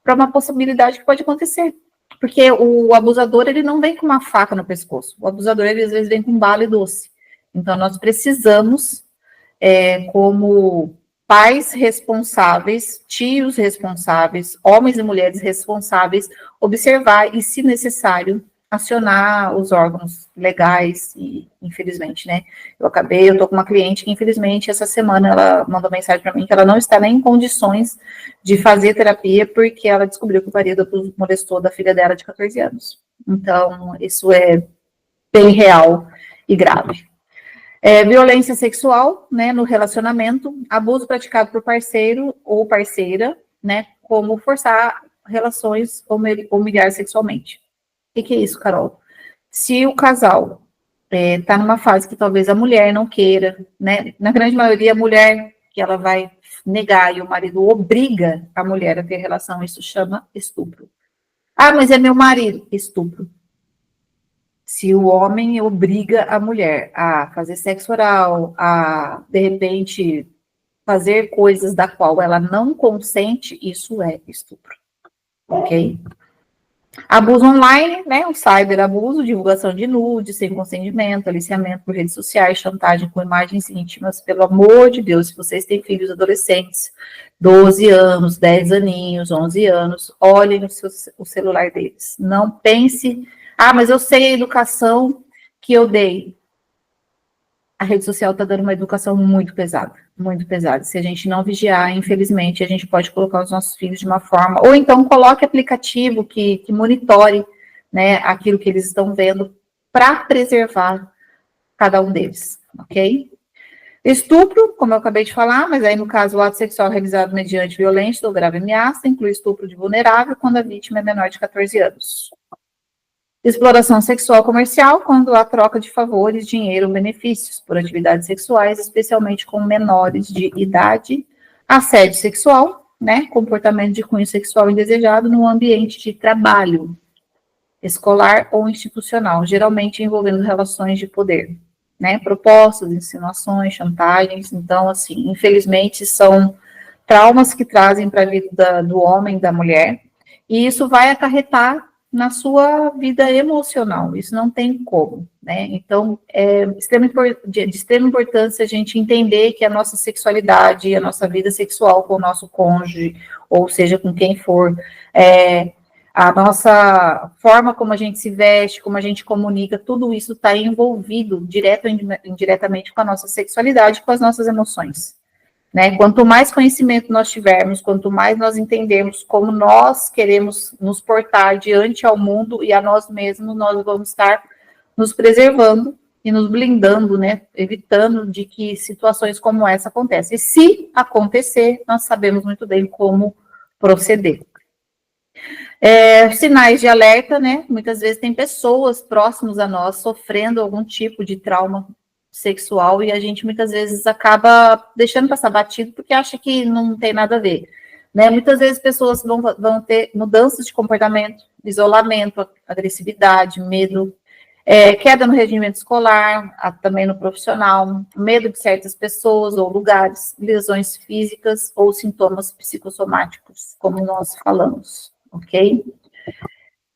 para uma possibilidade que pode acontecer. Porque o abusador, ele não vem com uma faca no pescoço. O abusador, ele, às vezes, vem com bala e doce. Então, nós precisamos, como pais responsáveis, tios responsáveis, homens e mulheres responsáveis, observar e, se necessário, acionar os órgãos legais e, infelizmente, né, eu tô com uma cliente que, infelizmente, essa semana ela mandou mensagem para mim que ela não está nem em condições de fazer terapia porque ela descobriu que o marido molestou da filha dela de 14 anos. Então, isso é bem real e grave. Violência sexual, né, no relacionamento, abuso praticado por parceiro ou parceira, né, como forçar relações ou humilhar sexualmente. O que é isso, Carol? Se o casal está numa fase que talvez a mulher não queira, né? Na grande maioria, a mulher que ela vai negar e o marido obriga a mulher a ter relação, isso chama estupro. Ah, mas é meu marido. Estupro. Se o homem obriga a mulher a fazer sexo oral, a, de repente, fazer coisas da qual ela não consente, isso é estupro. Ok? Abuso online, né, o cyberabuso, divulgação de nudes, sem consentimento, aliciamento por redes sociais, chantagem com imagens íntimas, pelo amor de Deus, se vocês têm filhos adolescentes, 12 anos, 10 aninhos, 11 anos, olhem o celular deles. Não pense, mas eu sei a educação que eu dei. A rede social está dando uma educação muito pesada, muito pesada. Se a gente não vigiar, infelizmente, a gente pode colocar os nossos filhos de uma forma, ou então coloque aplicativo que monitore, né, aquilo que eles estão vendo para preservar cada um deles, ok? Estupro, como eu acabei de falar, mas aí no caso o ato sexual realizado mediante violência ou grave ameaça inclui estupro de vulnerável quando a vítima é menor de 14 anos. Exploração sexual comercial, quando há troca de favores, dinheiro ou benefícios por atividades sexuais, especialmente com menores de idade. Assédio sexual, né, comportamento de cunho sexual indesejado no ambiente de trabalho, escolar ou institucional, geralmente envolvendo relações de poder, né, propostas, insinuações, chantagens. Então, assim, infelizmente, são traumas que trazem para a vida do homem, da mulher, e isso vai acarretar na sua vida emocional, isso não tem como, né? Então, é de extrema importância a gente entender que a nossa sexualidade, a nossa vida sexual com o nosso cônjuge, ou seja, com quem for, a nossa forma como a gente se veste, como a gente comunica, tudo isso está envolvido direto ou indiretamente com a nossa sexualidade, com as nossas emoções. Né? Quanto mais conhecimento nós tivermos, quanto mais nós entendermos como nós queremos nos portar diante ao mundo e a nós mesmos, nós vamos estar nos preservando e nos blindando, né? Evitando de que situações como essa aconteçam. E se acontecer, nós sabemos muito bem como proceder. Sinais de alerta, né? Muitas vezes tem pessoas próximas a nós sofrendo algum tipo de trauma sexual e a gente muitas vezes acaba deixando passar batido porque acha que não tem nada a ver, né? Muitas vezes pessoas vão ter mudanças de comportamento, isolamento, agressividade, medo, queda no rendimento escolar, também no profissional, medo de certas pessoas ou lugares, lesões físicas ou sintomas psicossomáticos, como nós falamos, ok?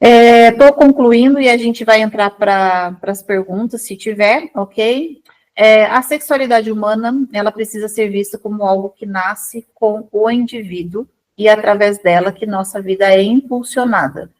Estou concluindo e a gente vai entrar para as perguntas, se tiver, ok? A sexualidade humana, ela precisa ser vista como algo que nasce com o indivíduo e através dela que nossa vida é impulsionada.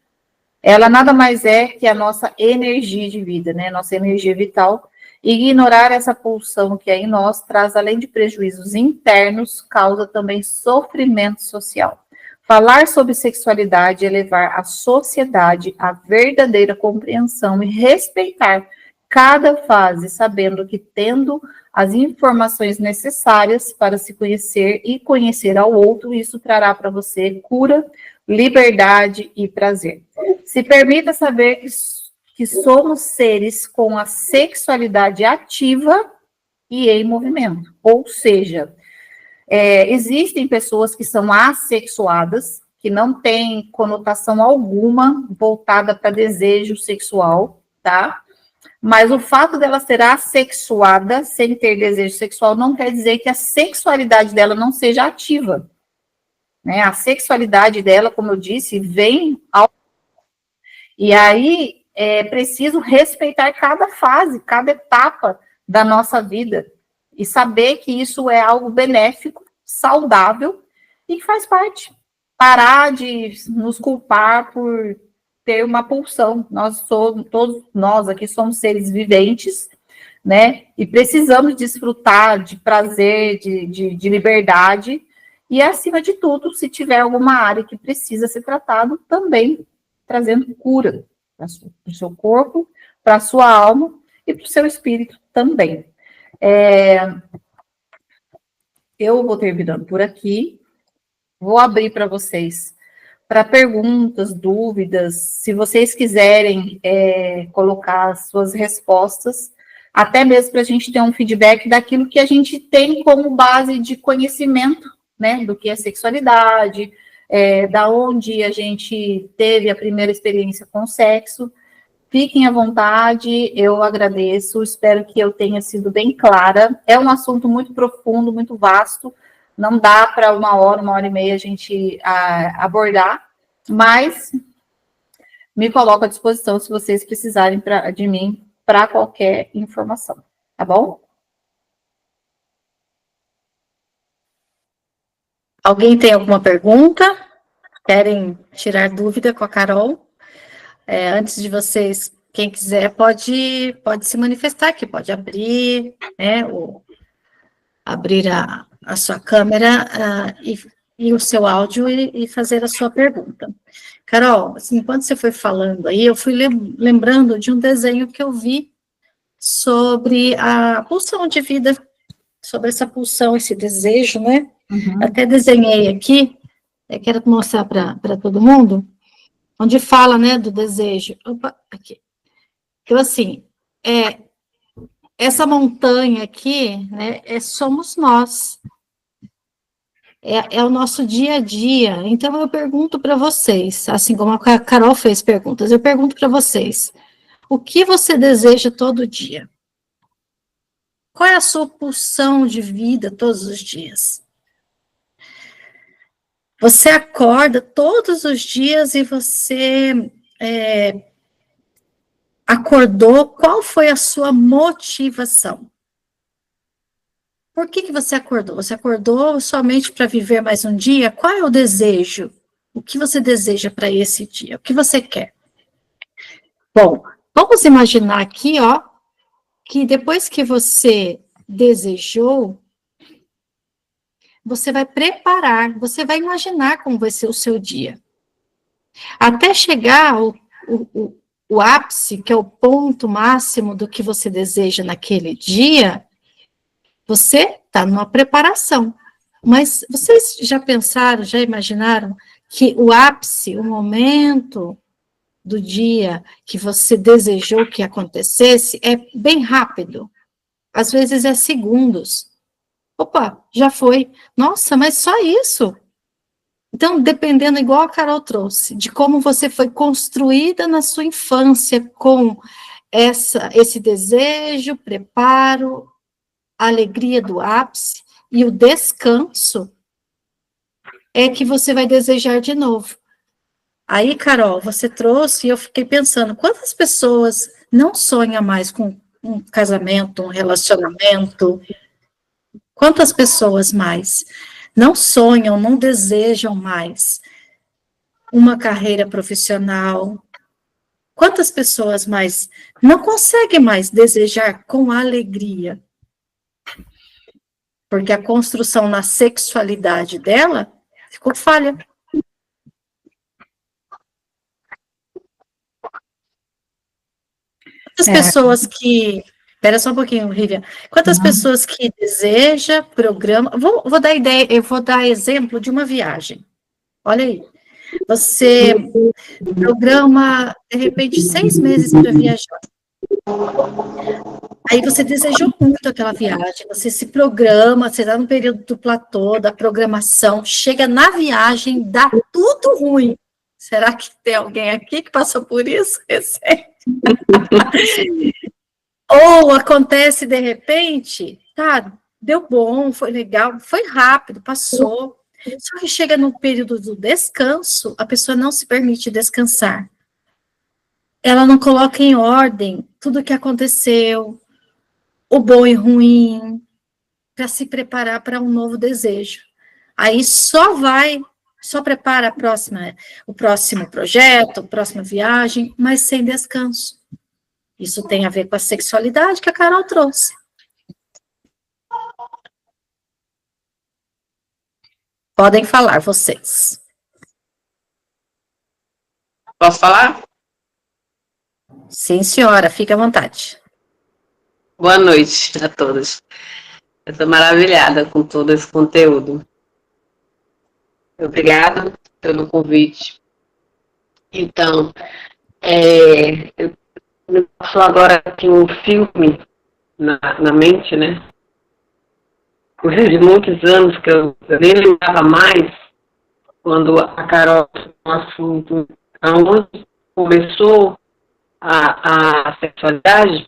Ela nada mais é que a nossa energia de vida, né? Nossa energia vital. E ignorar essa pulsão que é em nós traz, além de prejuízos internos, causa também sofrimento social. Falar sobre sexualidade é levar a sociedade à verdadeira compreensão e respeitar cada fase, sabendo que tendo as informações necessárias para se conhecer e conhecer ao outro, isso trará para você cura, liberdade e prazer. Se permita saber que somos seres com a sexualidade ativa e em movimento, ou seja, existem pessoas que são assexuadas, que não têm conotação alguma voltada para desejo sexual, tá? Mas o fato dela ser assexuada, sem ter desejo sexual, não quer dizer que a sexualidade dela não seja ativa, né? A sexualidade dela, como eu disse, vem ao... E aí é preciso respeitar cada fase, cada etapa da nossa vida e saber que isso é algo benéfico, saudável e que faz parte. Parar de nos culpar por ter uma pulsão. Todos nós aqui somos seres viventes, né? E precisamos desfrutar de prazer, de liberdade. E, acima de tudo, se tiver alguma área que precisa ser tratado, também trazendo cura para o seu corpo, para a sua alma e para o seu espírito também. Eu vou terminando por aqui. Vou abrir para vocês para perguntas, dúvidas, se vocês quiserem colocar as suas respostas, até mesmo para a gente ter um feedback daquilo que a gente tem como base de conhecimento, né, do que é sexualidade, da onde a gente teve a primeira experiência com sexo. Fiquem à vontade, eu agradeço, espero que eu tenha sido bem clara. É um assunto muito profundo, muito vasto, não dá para uma hora e meia a gente abordar, mas me coloco à disposição se vocês precisarem de mim para qualquer informação, tá bom? Alguém tem alguma pergunta? Querem tirar dúvida com a Carol? Antes de vocês, quem quiser pode se manifestar aqui, pode abrir, né, abrir a sua câmera e o seu áudio e fazer a sua pergunta. Carol, assim, enquanto você foi falando aí, eu fui lembrando de um desenho que eu vi sobre a pulsão de vida sobre essa pulsão, esse desejo, né? Uhum. Até desenhei aqui, eu quero mostrar para todo mundo, onde fala, né, do desejo. Opa, aqui. Então, assim, essa montanha aqui, né, somos nós. É o nosso dia a dia. Então, eu pergunto para vocês, assim como a Carol fez perguntas, eu pergunto para vocês, o que você deseja todo dia? Qual é a sua pulsão de vida todos os dias? Você acorda todos os dias e você acordou, qual foi a sua motivação? Por que você acordou? Você acordou somente para viver mais um dia? Qual é o desejo? O que você deseja para esse dia? O que você quer? Bom, vamos imaginar aqui, ó, que depois que você desejou, você vai preparar, você vai imaginar como vai ser o seu dia. Até chegar o ápice, que é o ponto máximo do que você deseja naquele dia, você está numa preparação. Mas vocês já pensaram, já imaginaram que o ápice, o momento do dia que você desejou que acontecesse é bem rápido? Às vezes é segundos. Opa, já foi. Nossa, mas só isso? Então, dependendo, igual a Carol trouxe, de como você foi construída na sua infância com esse desejo, preparo, a alegria do ápice e o descanso, é que você vai desejar de novo. Aí, Carol, você trouxe e eu fiquei pensando, quantas pessoas não sonham mais com um casamento, um relacionamento? Quantas pessoas mais não sonham, não desejam mais uma carreira profissional? Quantas pessoas mais não conseguem mais desejar com alegria? Porque a construção na sexualidade dela ficou falha. Quantas pessoas que... Espera só um pouquinho, Rívia. Quantas pessoas que deseja, programa... Vou dar ideia, eu vou dar exemplo de uma viagem. Olha aí. Você programa, de repente, 6 meses para viajar. Aí você desejou muito aquela viagem, você se programa, você está no período do platô, da programação, chega na viagem, dá tudo ruim. Será que tem alguém aqui que passou por isso? Ou acontece de repente, tá, deu bom, foi legal, foi rápido, passou. Só que chega no período do descanso, a pessoa não se permite descansar. Ela não coloca em ordem tudo o que aconteceu, o bom e ruim, para se preparar para um novo desejo. Aí só prepara o próximo projeto, a próxima viagem, mas sem descanso. Isso tem a ver com a sexualidade que a Carol trouxe. Podem falar, vocês. Posso falar? Sim, senhora, fique à vontade. Boa noite a todos. Eu estou maravilhada com todo esse conteúdo. Obrigada pelo convite. Então, eu me passou agora aqui um filme na mente, né? Coisa de muitos anos que eu nem lembrava mais, quando a Carol no assunto aonde começou a sexualidade,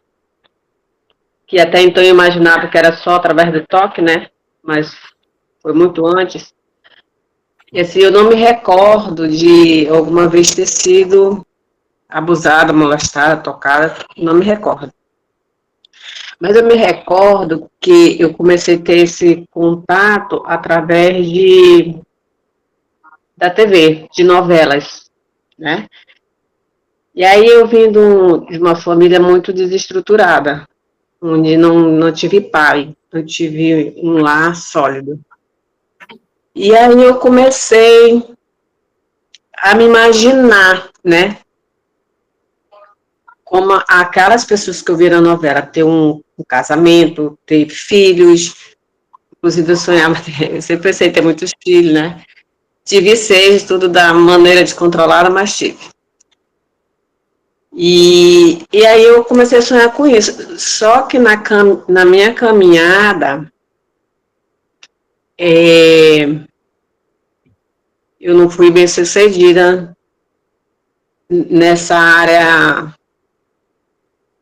que até então eu imaginava que era só através do toque, né? Mas foi muito antes. E assim, eu não me recordo de alguma vez ter sido abusada, molestada, tocada, não me recordo. Mas eu me recordo que eu comecei a ter esse contato através da TV, de novelas, né? E aí eu vim de uma família muito desestruturada, onde não tive pai, não tive um lar sólido. E aí eu comecei a me imaginar, né, como aquelas pessoas que eu vi na novela, ter um casamento, ter filhos, Inclusive, eu sonhava, eu sempre pensei em ter muitos filhos, né? Tive 6, tudo da maneira descontrolada, mas tive. E aí eu comecei a sonhar com isso. Só que na minha caminhada, eu não fui bem sucedida nessa área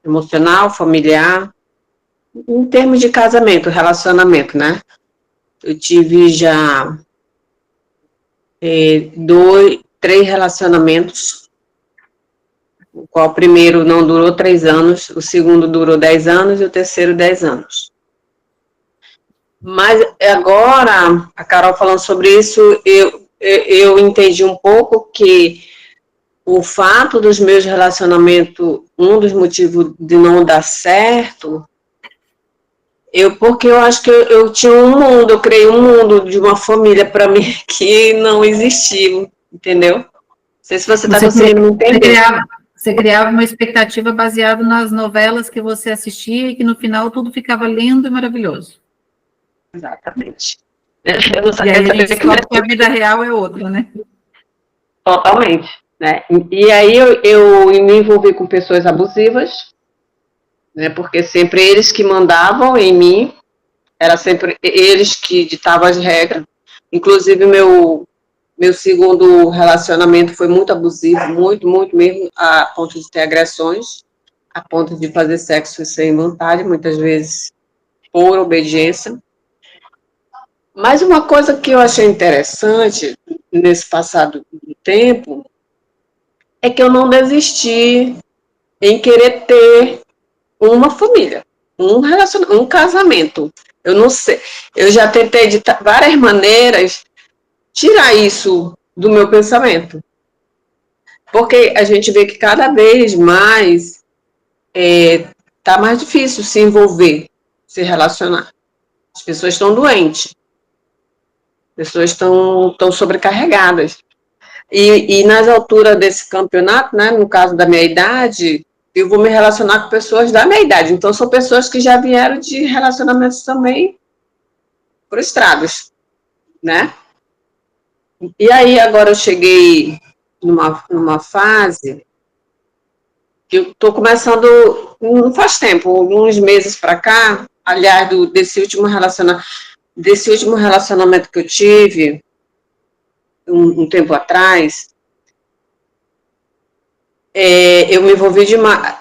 emocional, familiar, em termos de casamento, relacionamento, né? Eu tive já 3 relacionamentos, o qual o primeiro não durou 3 anos, o segundo durou 10 anos e o terceiro 10 anos. Mas agora, a Carol falando sobre isso, eu entendi um pouco que o fato dos meus relacionamentos, um dos motivos de não dar certo, porque eu acho que eu tinha um mundo, eu criei um mundo de uma família para mim que não existiu, entendeu? Não sei se você está conseguindo me entender. Você criava uma expectativa baseada nas novelas que você assistia e que no final tudo ficava lindo e maravilhoso. Exatamente. Eu não e aí a gente descobre que a vida real é outra, né? Totalmente. Né? E aí eu me envolvi com pessoas abusivas, né? Porque sempre eles que mandavam em mim, era sempre eles que ditavam as regras. Inclusive, meu segundo relacionamento foi muito abusivo, muito, muito mesmo, a ponto de ter agressões, a ponto de fazer sexo sem vontade, muitas vezes por obediência. Mas uma coisa que eu achei interessante nesse passado do tempo é que eu não desisti em querer ter uma família, um casamento. Eu não sei, eu já tentei de várias maneiras tirar isso do meu pensamento. Porque a gente vê que cada vez mais tá mais difícil se envolver, se relacionar. As pessoas estão doentes. As pessoas estão sobrecarregadas. E nas alturas desse campeonato, né, no caso da minha idade, eu vou me relacionar com pessoas da minha idade. Então, são pessoas que já vieram de relacionamentos também frustrados, né? E aí, agora eu cheguei numa fase que eu estou começando, não faz tempo, uns meses para cá, aliás, desse último relacionamento que eu tive, um tempo atrás, eu me envolvi demais.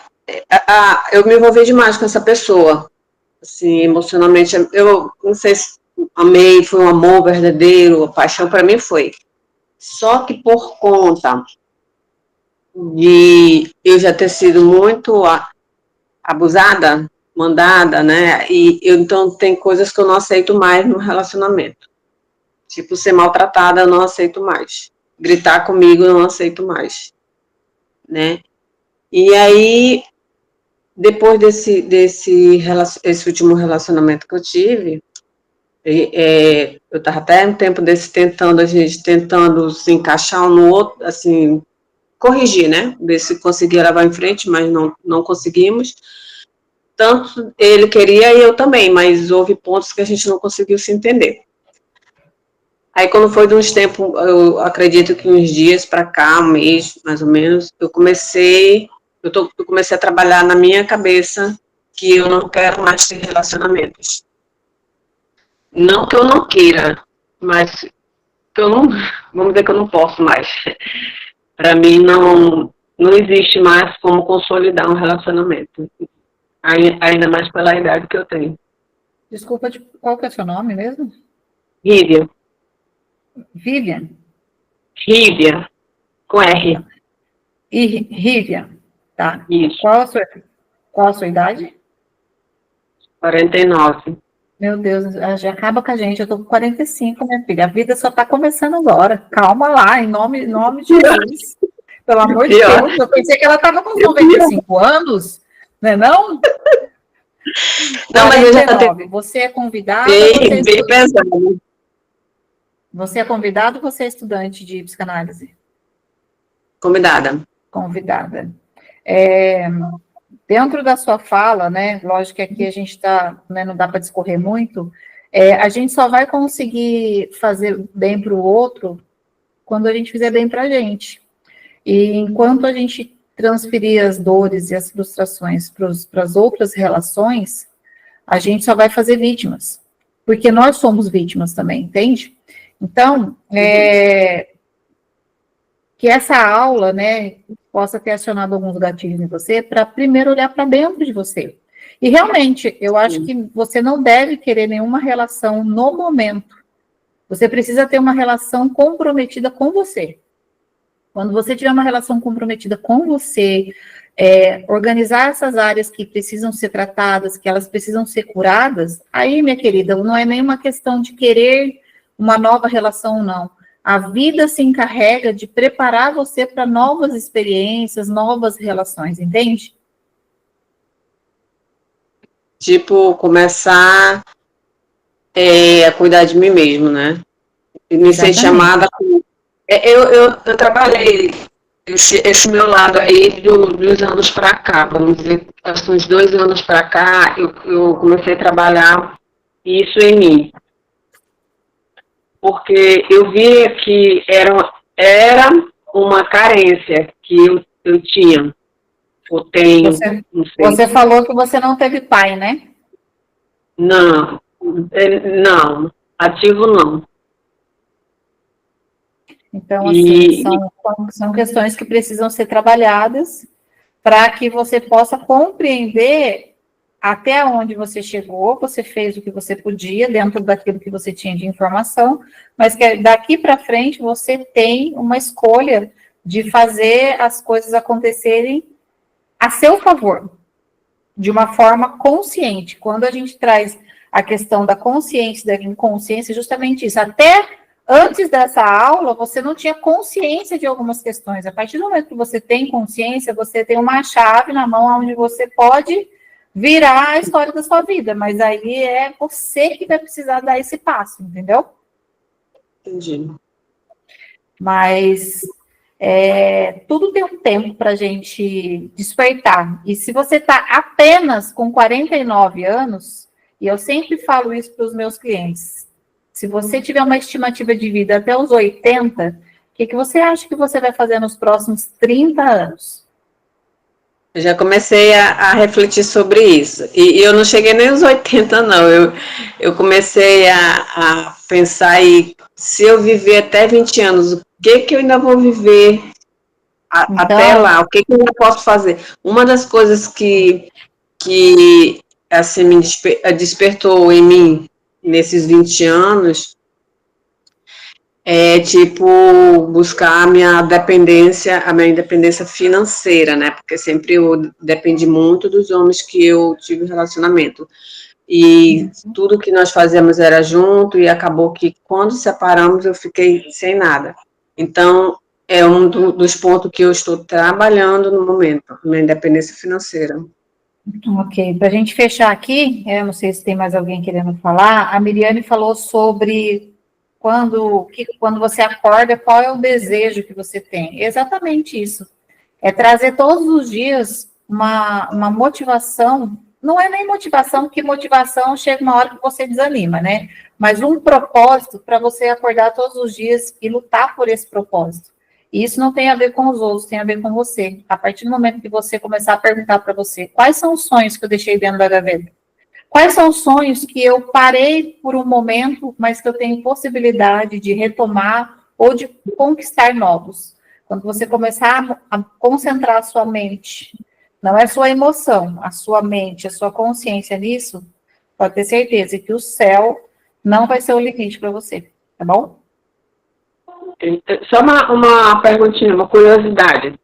Eu me envolvi demais com essa pessoa, assim, emocionalmente. Eu não sei se amei, foi um amor verdadeiro, a paixão para mim foi. Só que por conta de eu já ter sido muito abusada, mandada, né? Então tem coisas que eu não aceito mais no relacionamento. Tipo, ser maltratada, eu não aceito mais. Gritar comigo, eu não aceito mais, né? E aí, depois esse último relacionamento que eu tive, eu estava até um tempo desse tentando se encaixar um no outro, assim, corrigir, né? Ver se conseguia levar em frente, mas não conseguimos. Tanto ele queria e eu também, mas houve pontos que a gente não conseguiu se entender. Aí, quando foi de uns tempos, eu acredito que uns dias para cá, um mês, mais ou menos, eu comecei a trabalhar na minha cabeça que eu não quero mais ter relacionamentos. Não que eu não queira, mas que eu não, vamos dizer que eu não posso mais. Para mim, não existe mais como consolidar um relacionamento. Ainda mais pela idade que eu tenho. Desculpa, qual que é o seu nome mesmo? Vivian. Vivian? Vivian, com R. Vivian, tá. Isso. Qual a sua idade? 49. Meu Deus, já acaba com a gente. Eu tô com 45, minha filha. A vida só tá começando agora. Calma lá, em nome de Jesus. Pelo amor de Deus. Eu pensei que ela tava com 95 anos, né não? Não, mas eu já tenho... Você é convidado? Bem pesado. Você é convidado ou você é estudante de psicanálise? Convidada. Convidada. Dentro da sua fala, né, lógico que aqui a gente está, né, não dá para discorrer muito, A gente só vai conseguir fazer bem para o outro quando a gente fizer bem para a gente. E enquanto a gente transferir as dores e as frustrações para as outras relações, a gente só vai fazer vítimas. Porque nós somos vítimas também, entende? Então, que essa aula, né, possa ter acionado alguns gatilhos em você para primeiro olhar para dentro de você. E realmente, eu acho que você não deve querer nenhuma relação no momento. Você precisa ter uma relação comprometida com você. Quando você tiver uma relação comprometida com você, organizar essas áreas que precisam ser tratadas, que elas precisam ser curadas, aí, minha querida, não é nenhuma questão de querer uma nova relação, não. A vida se encarrega de preparar você para novas experiências, novas relações, entende? Tipo, começar a cuidar de mim mesmo, né? E me ser chamada. Eu trabalhei esse meu lado aí dos anos para cá, vamos dizer, uns 2 anos para cá, eu comecei a trabalhar isso em mim. Porque eu via que era uma carência que eu tinha. Eu tenho, não sei. Você falou que você não teve pai, né? Não, ativo não. Então, assim, são questões que precisam ser trabalhadas para que você possa compreender até onde você chegou, você fez o que você podia dentro daquilo que você tinha de informação, mas que daqui para frente você tem uma escolha de fazer as coisas acontecerem a seu favor, de uma forma consciente. Quando a gente traz a questão da consciência, da inconsciência, justamente isso. Até antes dessa aula, você não tinha consciência de algumas questões. A partir do momento que você tem consciência, você tem uma chave na mão onde você pode virar a história da sua vida, mas aí é você que vai precisar dar esse passo, entendeu? Entendi. Mas tudo tem um tempo para a gente despertar. E se você está apenas com 49 anos, e eu sempre falo isso para os meus clientes, se você tiver uma estimativa de vida até os 80, o que você acha que você vai fazer nos próximos 30 anos? Eu já comecei a refletir sobre isso. E eu não cheguei nem aos 80, não. Eu comecei a pensar aí, se eu viver até 20 anos, o que eu ainda vou viver até lá? O que eu ainda posso fazer? Uma das coisas que assim, me despertou em mim nesses 20 anos tipo, buscar a minha independência financeira, né? Porque sempre eu dependi muito dos homens que eu tive relacionamento. E tudo que nós fazíamos era junto, e acabou que quando separamos eu fiquei sem nada. Então, é um dos pontos que eu estou trabalhando no momento, minha independência financeira. Ok, para a gente fechar aqui, eu não sei se tem mais alguém querendo falar, a Miriane falou sobre quando você acorda, qual é o desejo que você tem. Exatamente isso. É trazer todos os dias uma motivação, não é nem motivação, porque motivação chega uma hora que você desanima, né? Mas um propósito para você acordar todos os dias e lutar por esse propósito. E isso não tem a ver com os outros, tem a ver com você. A partir do momento que você começar a perguntar para você, quais são os sonhos que eu deixei dentro da gaveta? Quais são os sonhos que eu parei por um momento, mas que eu tenho possibilidade de retomar ou de conquistar novos? Quando você começar a concentrar a sua mente, não é sua emoção, a sua mente, a sua consciência nisso, pode ter certeza que o céu não vai ser o limite para você, tá bom? Só uma perguntinha, uma curiosidade.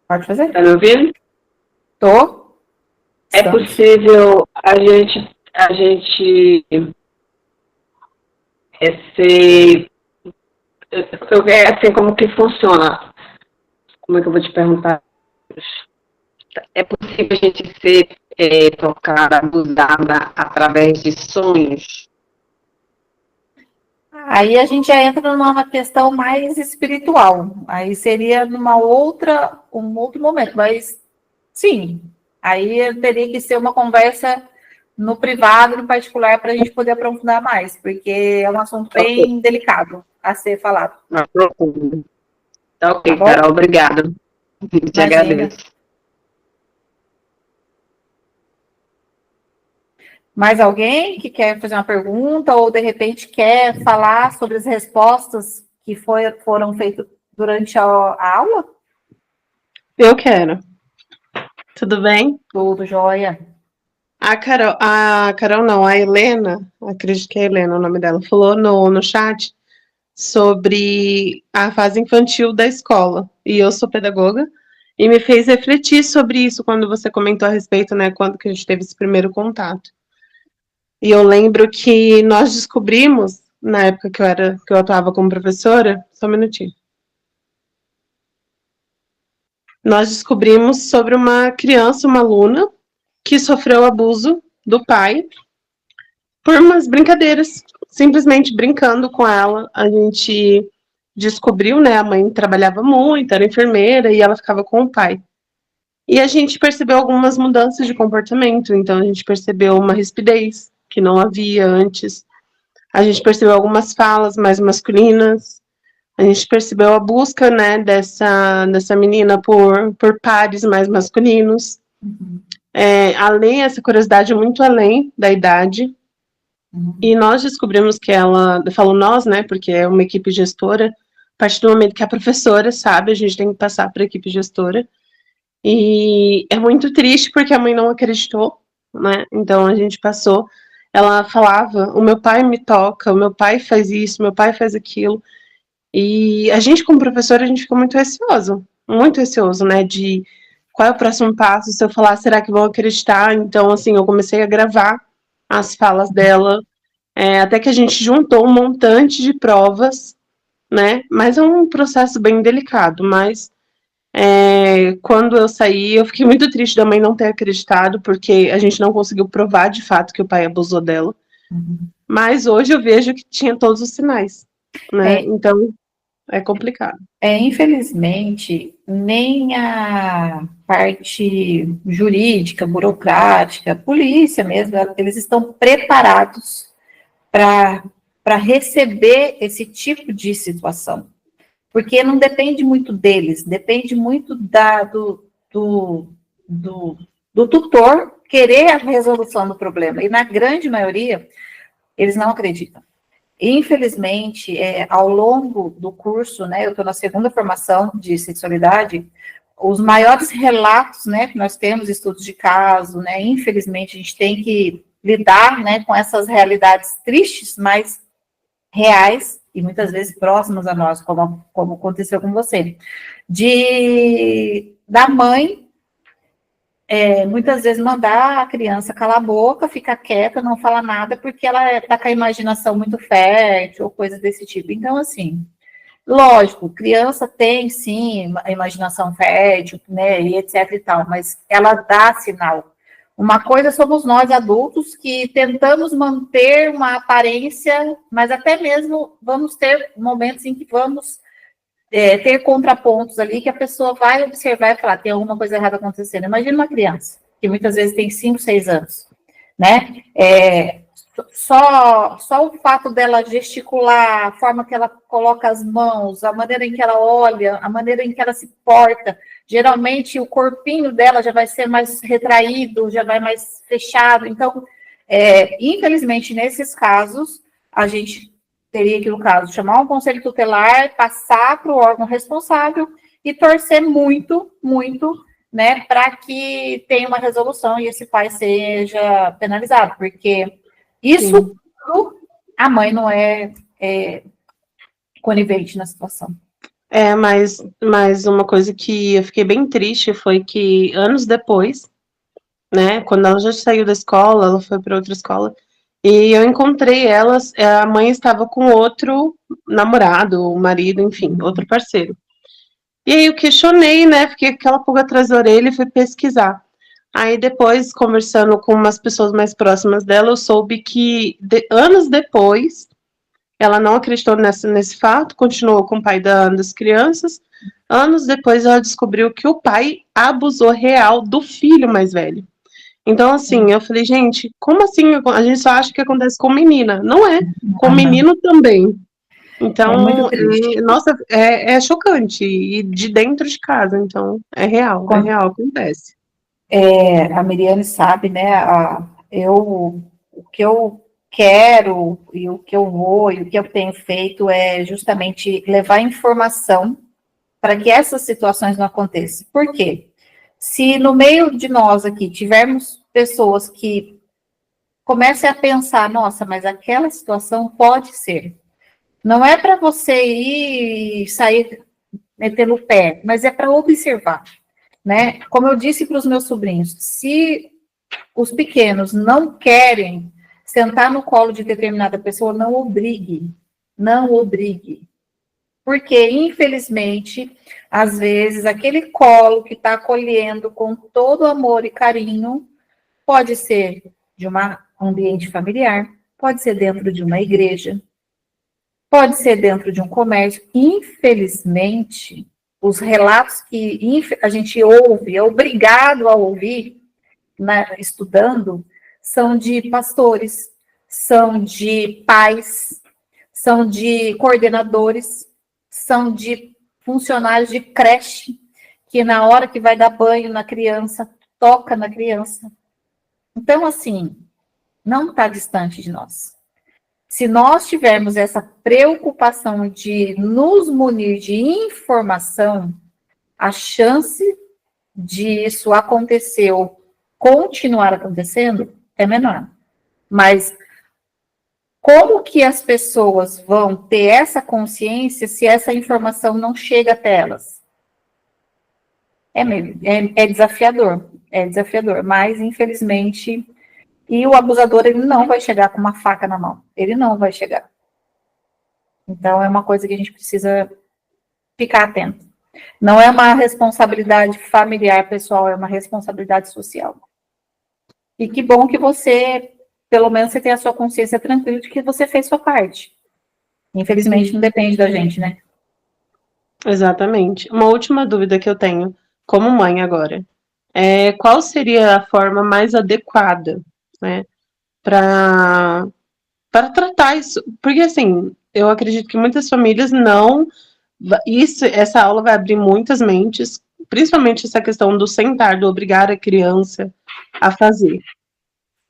Pode fazer. Está me ouvindo? Tô. É possível a gente ser... assim, como que funciona? Como é que eu vou te perguntar? É possível a gente ser tocada, abusada através de sonhos? Aí a gente já entra numa questão mais espiritual. Aí seria um outro momento, mas sim. Aí teria que ser uma conversa no privado, no particular, para a gente poder aprofundar mais, porque é um assunto bem delicado a ser falado. Profundo. Tá ok, Tá bom? Carol, obrigada. Te Imagina. agradeço. Mais alguém que quer fazer uma pergunta ou, de repente, quer falar sobre as respostas que foram feitas durante a aula? Eu quero. Tudo bem? Tudo jóia. A Carol não, a Helena, acredito que é a Helena o nome dela, falou no chat sobre a fase infantil da escola. E eu sou pedagoga e me fez refletir sobre isso quando você comentou a respeito, né, quando que a gente teve esse primeiro contato. E eu lembro que nós descobrimos, na época que eu atuava como professora, só um minutinho. Nós descobrimos sobre uma criança, uma aluna, que sofreu abuso do pai por umas brincadeiras, simplesmente brincando com ela. A gente descobriu, né? A mãe trabalhava muito, era enfermeira e ela ficava com o pai. E a gente percebeu algumas mudanças de comportamento, então a gente percebeu uma rispidez que não havia antes. A gente percebeu algumas falas mais masculinas. A gente percebeu a busca, né, dessa menina por pares mais masculinos. Além, essa curiosidade muito além da idade. E nós descobrimos que ela, eu falo nós, né, porque é uma equipe gestora, a partir do momento que a professora sabe, a gente tem que passar para a equipe gestora. E é muito triste porque a mãe não acreditou, né, então a gente passou. Ela falava, o meu pai me toca, o meu pai faz isso, o meu pai faz aquilo. E a gente, como professora, a gente fica muito receoso, né, de qual é o próximo passo, se eu falar, será que vão acreditar? Então, assim, eu comecei a gravar as falas dela, até que a gente juntou um montante de provas, né, mas é um processo bem delicado, mas quando eu saí, eu fiquei muito triste da mãe não ter acreditado, porque a gente não conseguiu provar de fato que o pai abusou dela, mas hoje eu vejo que tinha todos os sinais, né, então é complicado. Infelizmente, nem a parte jurídica, burocrática, polícia mesmo, eles estão preparados para receber esse tipo de situação. Porque não depende muito deles, depende muito do tutor querer a resolução do problema. E na grande maioria, eles não acreditam. Infelizmente, ao longo do curso, né, eu estou na segunda formação de sexualidade, os maiores relatos, né, que nós temos, estudos de caso, né, infelizmente a gente tem que lidar, né, com essas realidades tristes, mas reais, e muitas vezes próximas a nós, como aconteceu com você, da mãe, muitas vezes mandar a criança calar a boca, ficar quieta, não falar nada, porque ela está com a imaginação muito fértil, ou coisas desse tipo. Então, assim, lógico, criança tem, sim, a imaginação fértil, né, e etc e tal, mas ela dá sinal. Uma coisa somos nós, adultos, que tentamos manter uma aparência, mas até mesmo vamos ter momentos em que vamos ter contrapontos ali que a pessoa vai observar e falar, tem alguma coisa errada acontecendo. Imagina uma criança, que muitas vezes tem 5, 6 anos, né? Só o fato dela gesticular, a forma que ela coloca as mãos, a maneira em que ela olha, a maneira em que ela se porta, geralmente o corpinho dela já vai ser mais retraído, já vai mais fechado. Então, infelizmente, nesses casos, a gente teria que, no caso, chamar um conselho tutelar, passar para o órgão responsável e torcer muito, muito, né, para que tenha uma resolução e esse pai seja penalizado, porque isso a mãe não é conivente na situação. Mas uma coisa que eu fiquei bem triste foi que anos depois, né, quando ela já saiu da escola, ela foi para outra escola, e eu encontrei elas, a mãe estava com outro namorado, marido, enfim, outro parceiro. E aí eu questionei, né, fiquei com aquela pulga atrás da orelha e fui pesquisar. Aí depois, conversando com umas pessoas mais próximas dela, eu soube que anos depois, ela não acreditou nesse fato, continuou com o pai das crianças. Anos depois, ela descobriu que o pai abusou real do filho mais velho. Então, assim, eu falei, gente, como assim? A gente só acha que acontece com menina. Não é, com menino também. É muito Então, triste. nossa, é chocante. E de dentro de casa, então, é real, acontece. A Miriane sabe, né? O que eu quero e o que eu vou e o que eu tenho feito é justamente levar informação para que essas situações não aconteçam. Por quê? Se no meio de nós aqui tivermos pessoas que comecem a pensar, nossa, mas aquela situação pode ser. Não é para você ir e sair metendo o pé, mas é para observar, né? Como eu disse para os meus sobrinhos, se os pequenos não querem sentar no colo de determinada pessoa, não obrigue, não obrigue. Porque, infelizmente, às vezes, aquele colo que está acolhendo com todo amor e carinho pode ser de um ambiente familiar, pode ser dentro de uma igreja, pode ser dentro de um comércio. Infelizmente, os relatos que a gente ouve, é obrigado a ouvir, estudando, são de pastores, são de pais, são de coordenadores, são de funcionários de creche, que na hora que vai dar banho na criança, toca na criança. Então, assim, não está distante de nós. Se nós tivermos essa preocupação de nos munir de informação, a chance disso acontecer ou continuar acontecendo é menor. Mas como que as pessoas vão ter essa consciência se essa informação não chega até elas? É desafiador, mas infelizmente, e o abusador ele não vai chegar com uma faca na mão, ele não vai chegar. Então é uma coisa que a gente precisa ficar atento. Não é uma responsabilidade familiar, pessoal, é uma responsabilidade social. E que bom que você, pelo menos, você tem a sua consciência tranquila de que você fez sua parte. Infelizmente, não depende da gente, né? Exatamente. Uma última dúvida que eu tenho, como mãe agora, qual seria a forma mais adequada, né, para tratar isso? Porque, assim, eu acredito que muitas famílias não. Essa aula vai abrir muitas mentes, principalmente essa questão do sentar, do obrigar a criança a fazer.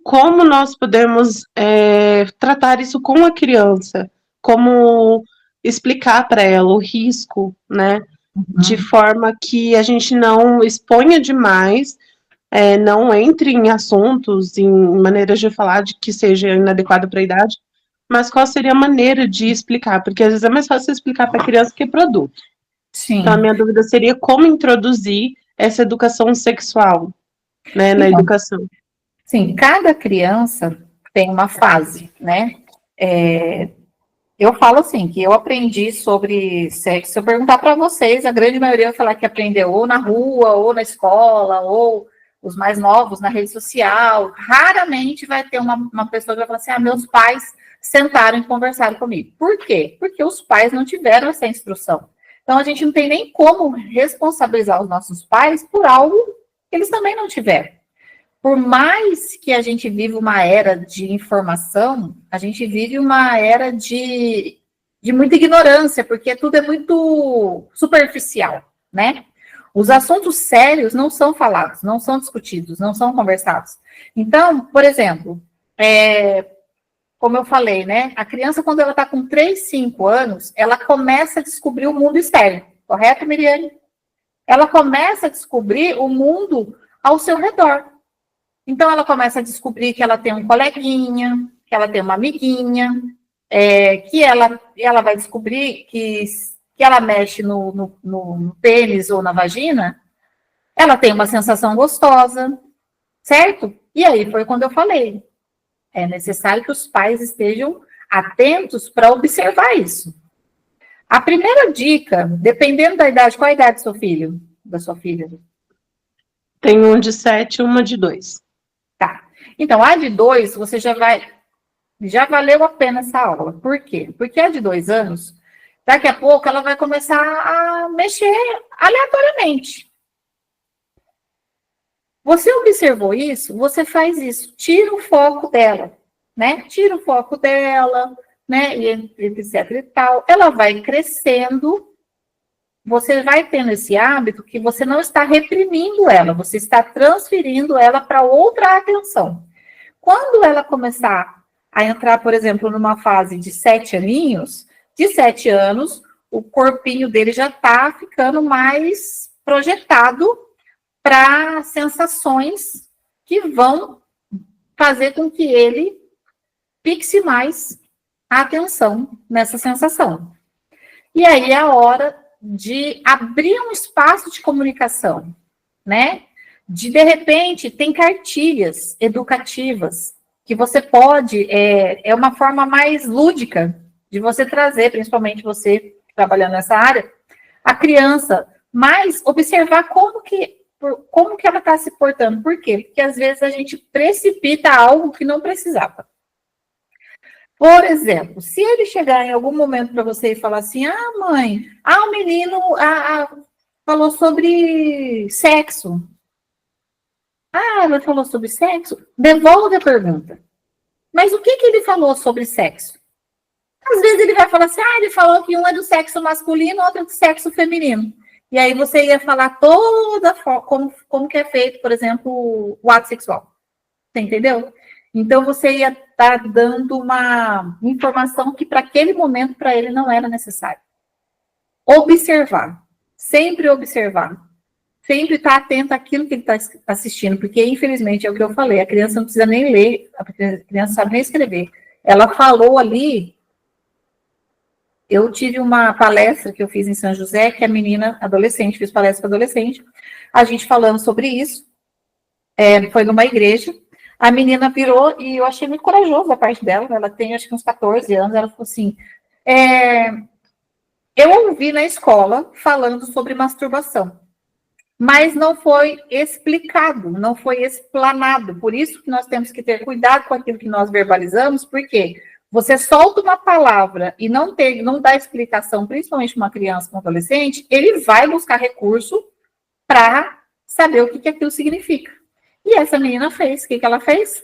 Como nós podemos tratar isso com a criança? Como explicar para ela o risco, né? De forma que a gente não exponha demais, não entre em assuntos, em maneiras de falar de que seja inadequado para a idade, mas qual seria a maneira de explicar? Porque às vezes é mais fácil explicar para a criança que produto. Sim. Então, a minha dúvida seria como introduzir essa educação sexual, né, na Então, educação. sim, cada criança tem uma fase, né? Eu falo assim, que eu aprendi sobre sexo. Se eu perguntar para vocês, a grande maioria vai falar que aprendeu ou na rua, ou na escola, ou os mais novos na rede social. Raramente vai ter uma pessoa que vai falar assim, meus pais sentaram e conversaram comigo. Por quê? Porque os pais não tiveram essa instrução. Então, a gente não tem nem como responsabilizar os nossos pais por algo que eles também não tiveram. Por mais que a gente vive uma era de informação, a gente vive uma era de muita ignorância, porque tudo é muito superficial, né? Os assuntos sérios não são falados, não são discutidos, não são conversados. Então, por exemplo, como eu falei, né? A criança, quando ela está com 3, 5 anos, ela começa a descobrir o mundo externo, correto, Miriane? Ela começa a descobrir o mundo ao seu redor. Então, ela começa a descobrir que ela tem um coleguinha, que ela tem uma amiguinha, que ela vai descobrir que ela mexe no pênis ou na vagina, ela tem uma sensação gostosa, certo? E aí foi quando eu falei, é necessário que os pais estejam atentos para observar isso. A primeira dica, dependendo da idade, qual a idade do seu filho? Da sua filha? Tem um de 7 e uma de 2. Tá. Então, a de 2, você já valeu a pena essa aula. Por quê? Porque a de 2 anos, daqui a pouco ela vai começar a mexer aleatoriamente. Você observou isso? Você faz isso, tira o foco dela, né? Tira o foco dela, né? E etc e tal. Ela vai crescendo, você vai tendo esse hábito que você não está reprimindo ela, você está transferindo ela para outra atenção. Quando ela começar a entrar, por exemplo, numa fase de 7 aninhos, de 7 anos, o corpinho dele já está ficando mais projetado para sensações que vão fazer com que ele fixe mais a atenção nessa sensação. E aí é a hora de abrir um espaço de comunicação, né? De repente, tem cartilhas educativas que você pode, é uma forma mais lúdica de você trazer, principalmente você trabalhando nessa área, a criança, mas observar como que ela está se portando. Por quê? Porque às vezes a gente precipita algo que não precisava. Por exemplo, se ele chegar em algum momento para você e falar assim, ah, mãe, o menino falou sobre sexo. Ah, ela falou sobre sexo? Devolve a pergunta. Mas o que ele falou sobre sexo? Às vezes ele vai falar assim, ele falou que um é do sexo masculino, outro é do sexo feminino. E aí você ia falar toda como que é feito, por exemplo, o ato sexual. Você entendeu? Então você ia estar dando uma informação que para aquele momento, para ele, não era necessário. Observar. Sempre observar. Sempre estar atento àquilo que ele está assistindo, porque, infelizmente, é o que eu falei, a criança não precisa nem ler, a criança não sabe nem escrever. Ela falou ali, eu tive uma palestra que eu fiz em São José, que a menina, adolescente, fiz palestra para adolescente, a gente falando sobre isso, foi numa igreja, a menina virou, e eu achei muito corajoso da parte dela, ela tem acho que uns 14 anos, ela falou assim, eu ouvi na escola falando sobre masturbação, mas não foi explicado, não foi explanado. Por isso que nós temos que ter cuidado com aquilo que nós verbalizamos, porque você solta uma palavra e não dá explicação, principalmente para uma criança, para um adolescente, ele vai buscar recurso para saber o que aquilo significa. E essa menina fez. O que ela fez?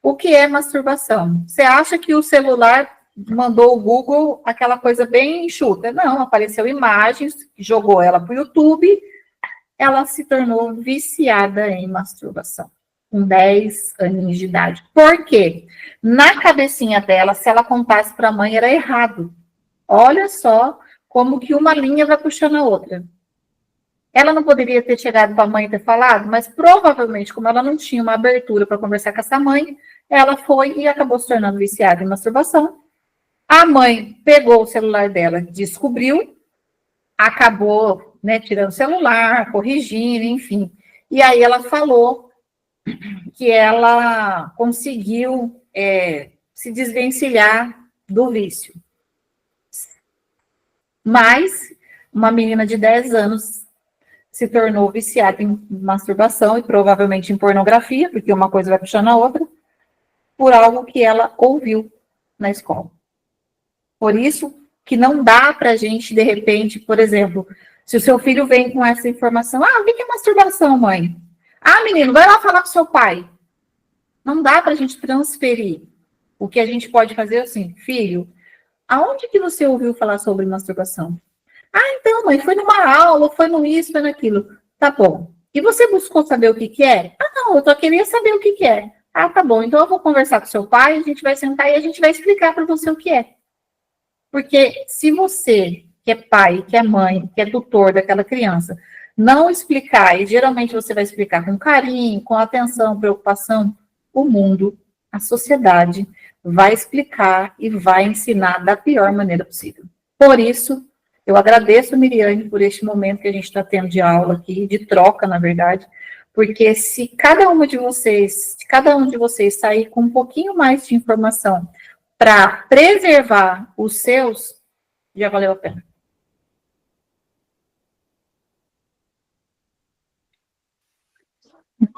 O que é masturbação? Você acha que o celular mandou o Google aquela coisa bem enxuta? Não, apareceu imagens, jogou ela para o YouTube, ela se tornou viciada em masturbação, com 10 anos de idade. Por quê? Na cabecinha dela, se ela contasse para a mãe, era errado. Olha só como que uma linha vai puxando a outra. Ela não poderia ter chegado para a mãe e ter falado, mas provavelmente, como ela não tinha uma abertura para conversar com essa mãe, ela foi e acabou se tornando viciada em masturbação. A mãe pegou o celular dela, descobriu, acabou, né, tirando o celular, corrigindo, enfim. E aí ela falou que ela conseguiu se desvencilhar do vício. Mas uma menina de 10 anos se tornou viciada em masturbação e provavelmente em pornografia, porque uma coisa vai puxando a outra, por algo que ela ouviu na escola. Por isso que não dá para a gente, de repente, por exemplo, se o seu filho vem com essa informação, o que é masturbação, mãe? Menino, vai lá falar com seu pai. Não dá para a gente transferir. O que a gente pode fazer é assim, filho, aonde que você ouviu falar sobre masturbação? Então, mãe, foi numa aula, foi no isso, foi naquilo. Tá bom. E você buscou saber o que é? Não, eu só queria saber o que é. Tá bom, então eu vou conversar com seu pai, a gente vai sentar e a gente vai explicar para você o que é. Porque se você, que é pai, que é mãe, que é tutor daquela criança, não explicar, e geralmente você vai explicar com carinho, com atenção, preocupação, o mundo, a sociedade, vai explicar e vai ensinar da pior maneira possível. Por isso, eu agradeço, Miriane, por este momento que a gente está tendo de aula aqui, de troca, na verdade, porque se cada um de vocês sair com um pouquinho mais de informação para preservar os seus, já valeu a pena.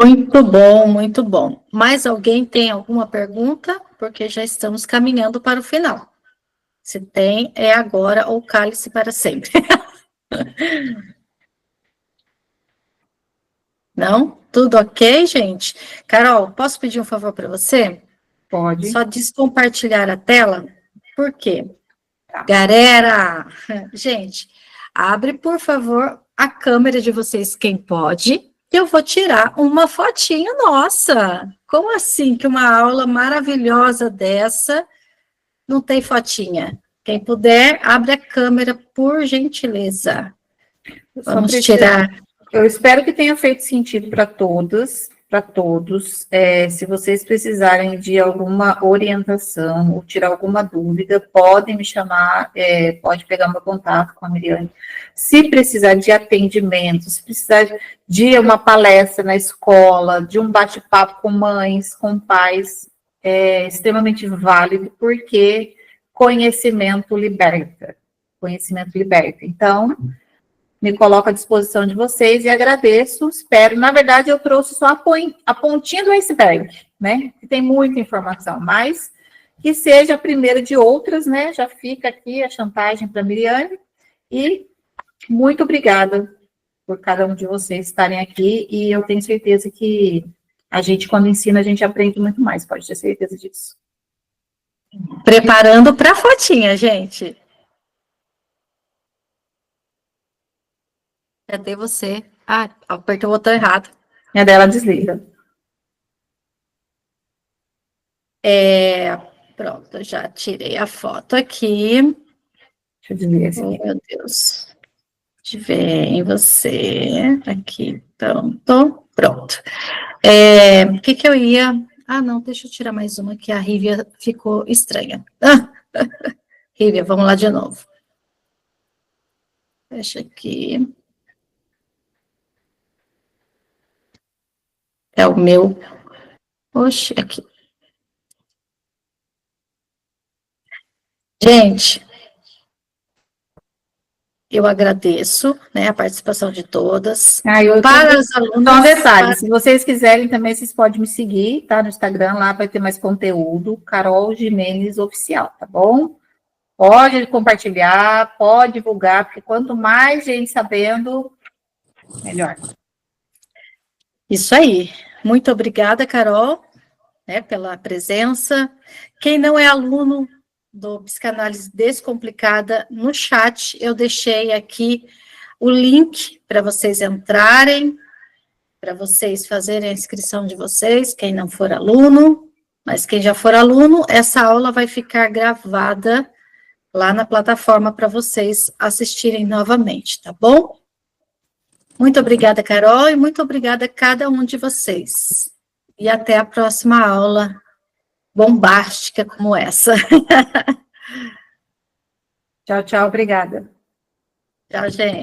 Muito bom, muito bom. Mais alguém tem alguma pergunta? Porque já estamos caminhando para o final. Se tem, é agora ou cale-se para sempre. Não? Tudo ok, gente? Carol, posso pedir um favor para você? Pode. Só descompartilhar a tela. Por quê? Tá. Galera, gente, abre, por favor, a câmera de vocês, quem pode. Eu vou tirar uma fotinho nossa. Como assim que uma aula maravilhosa dessa não tem fotinha? Quem puder, abre a câmera, por gentileza. Vamos tirar. Eu espero que tenha feito sentido para todas, para todos. Se vocês precisarem de alguma orientação ou tirar alguma dúvida, podem me chamar, pode pegar meu contato com a Miriane. Se precisar de atendimento, se precisar de uma palestra na escola, de um bate-papo com mães, com pais, é extremamente válido, porque conhecimento liberta. Conhecimento liberta. Então, me coloco à disposição de vocês e agradeço, espero. Na verdade, eu trouxe só a pontinha do iceberg, né? Que tem muita informação, mas que seja a primeira de outras, né? Já fica aqui a chantagem para a Miriane. E muito obrigada por cada um de vocês estarem aqui. E eu tenho certeza que a gente, quando ensina, a gente aprende muito mais, pode ter certeza disso. Preparando para a fotinha, gente. Cadê você? Ah, apertou o botão errado. E a dela desliga. Pronto, já tirei a foto aqui. Deixa eu desligar esse aqui. Oh, meu Deus. Deixa eu ver em você. Aqui, pronto. Pronto. O que eu ia... Ah, não, deixa eu tirar mais uma, que a Rívia ficou estranha. Rívia, vamos lá de novo. Fecha aqui. É o meu... Oxe, aqui. Gente, eu agradeço, né, a participação de todas. Para os alunos, só um detalhe, se vocês quiserem também, vocês podem me seguir, tá, no Instagram, lá vai ter mais conteúdo, Carol Gimenez Oficial, tá bom? Pode compartilhar, pode divulgar, porque quanto mais gente sabendo, melhor. Isso aí. Muito obrigada, Carol, né, pela presença. Quem não é aluno do Psicanálise Descomplicada, no chat eu deixei aqui o link para vocês entrarem, para vocês fazerem a inscrição de vocês, quem não for aluno, mas quem já for aluno, essa aula vai ficar gravada lá na plataforma para vocês assistirem novamente, tá bom? Muito obrigada, Carol, e muito obrigada a cada um de vocês. E até a próxima aula bombástica como essa. Tchau, tchau, obrigada. Tchau, gente.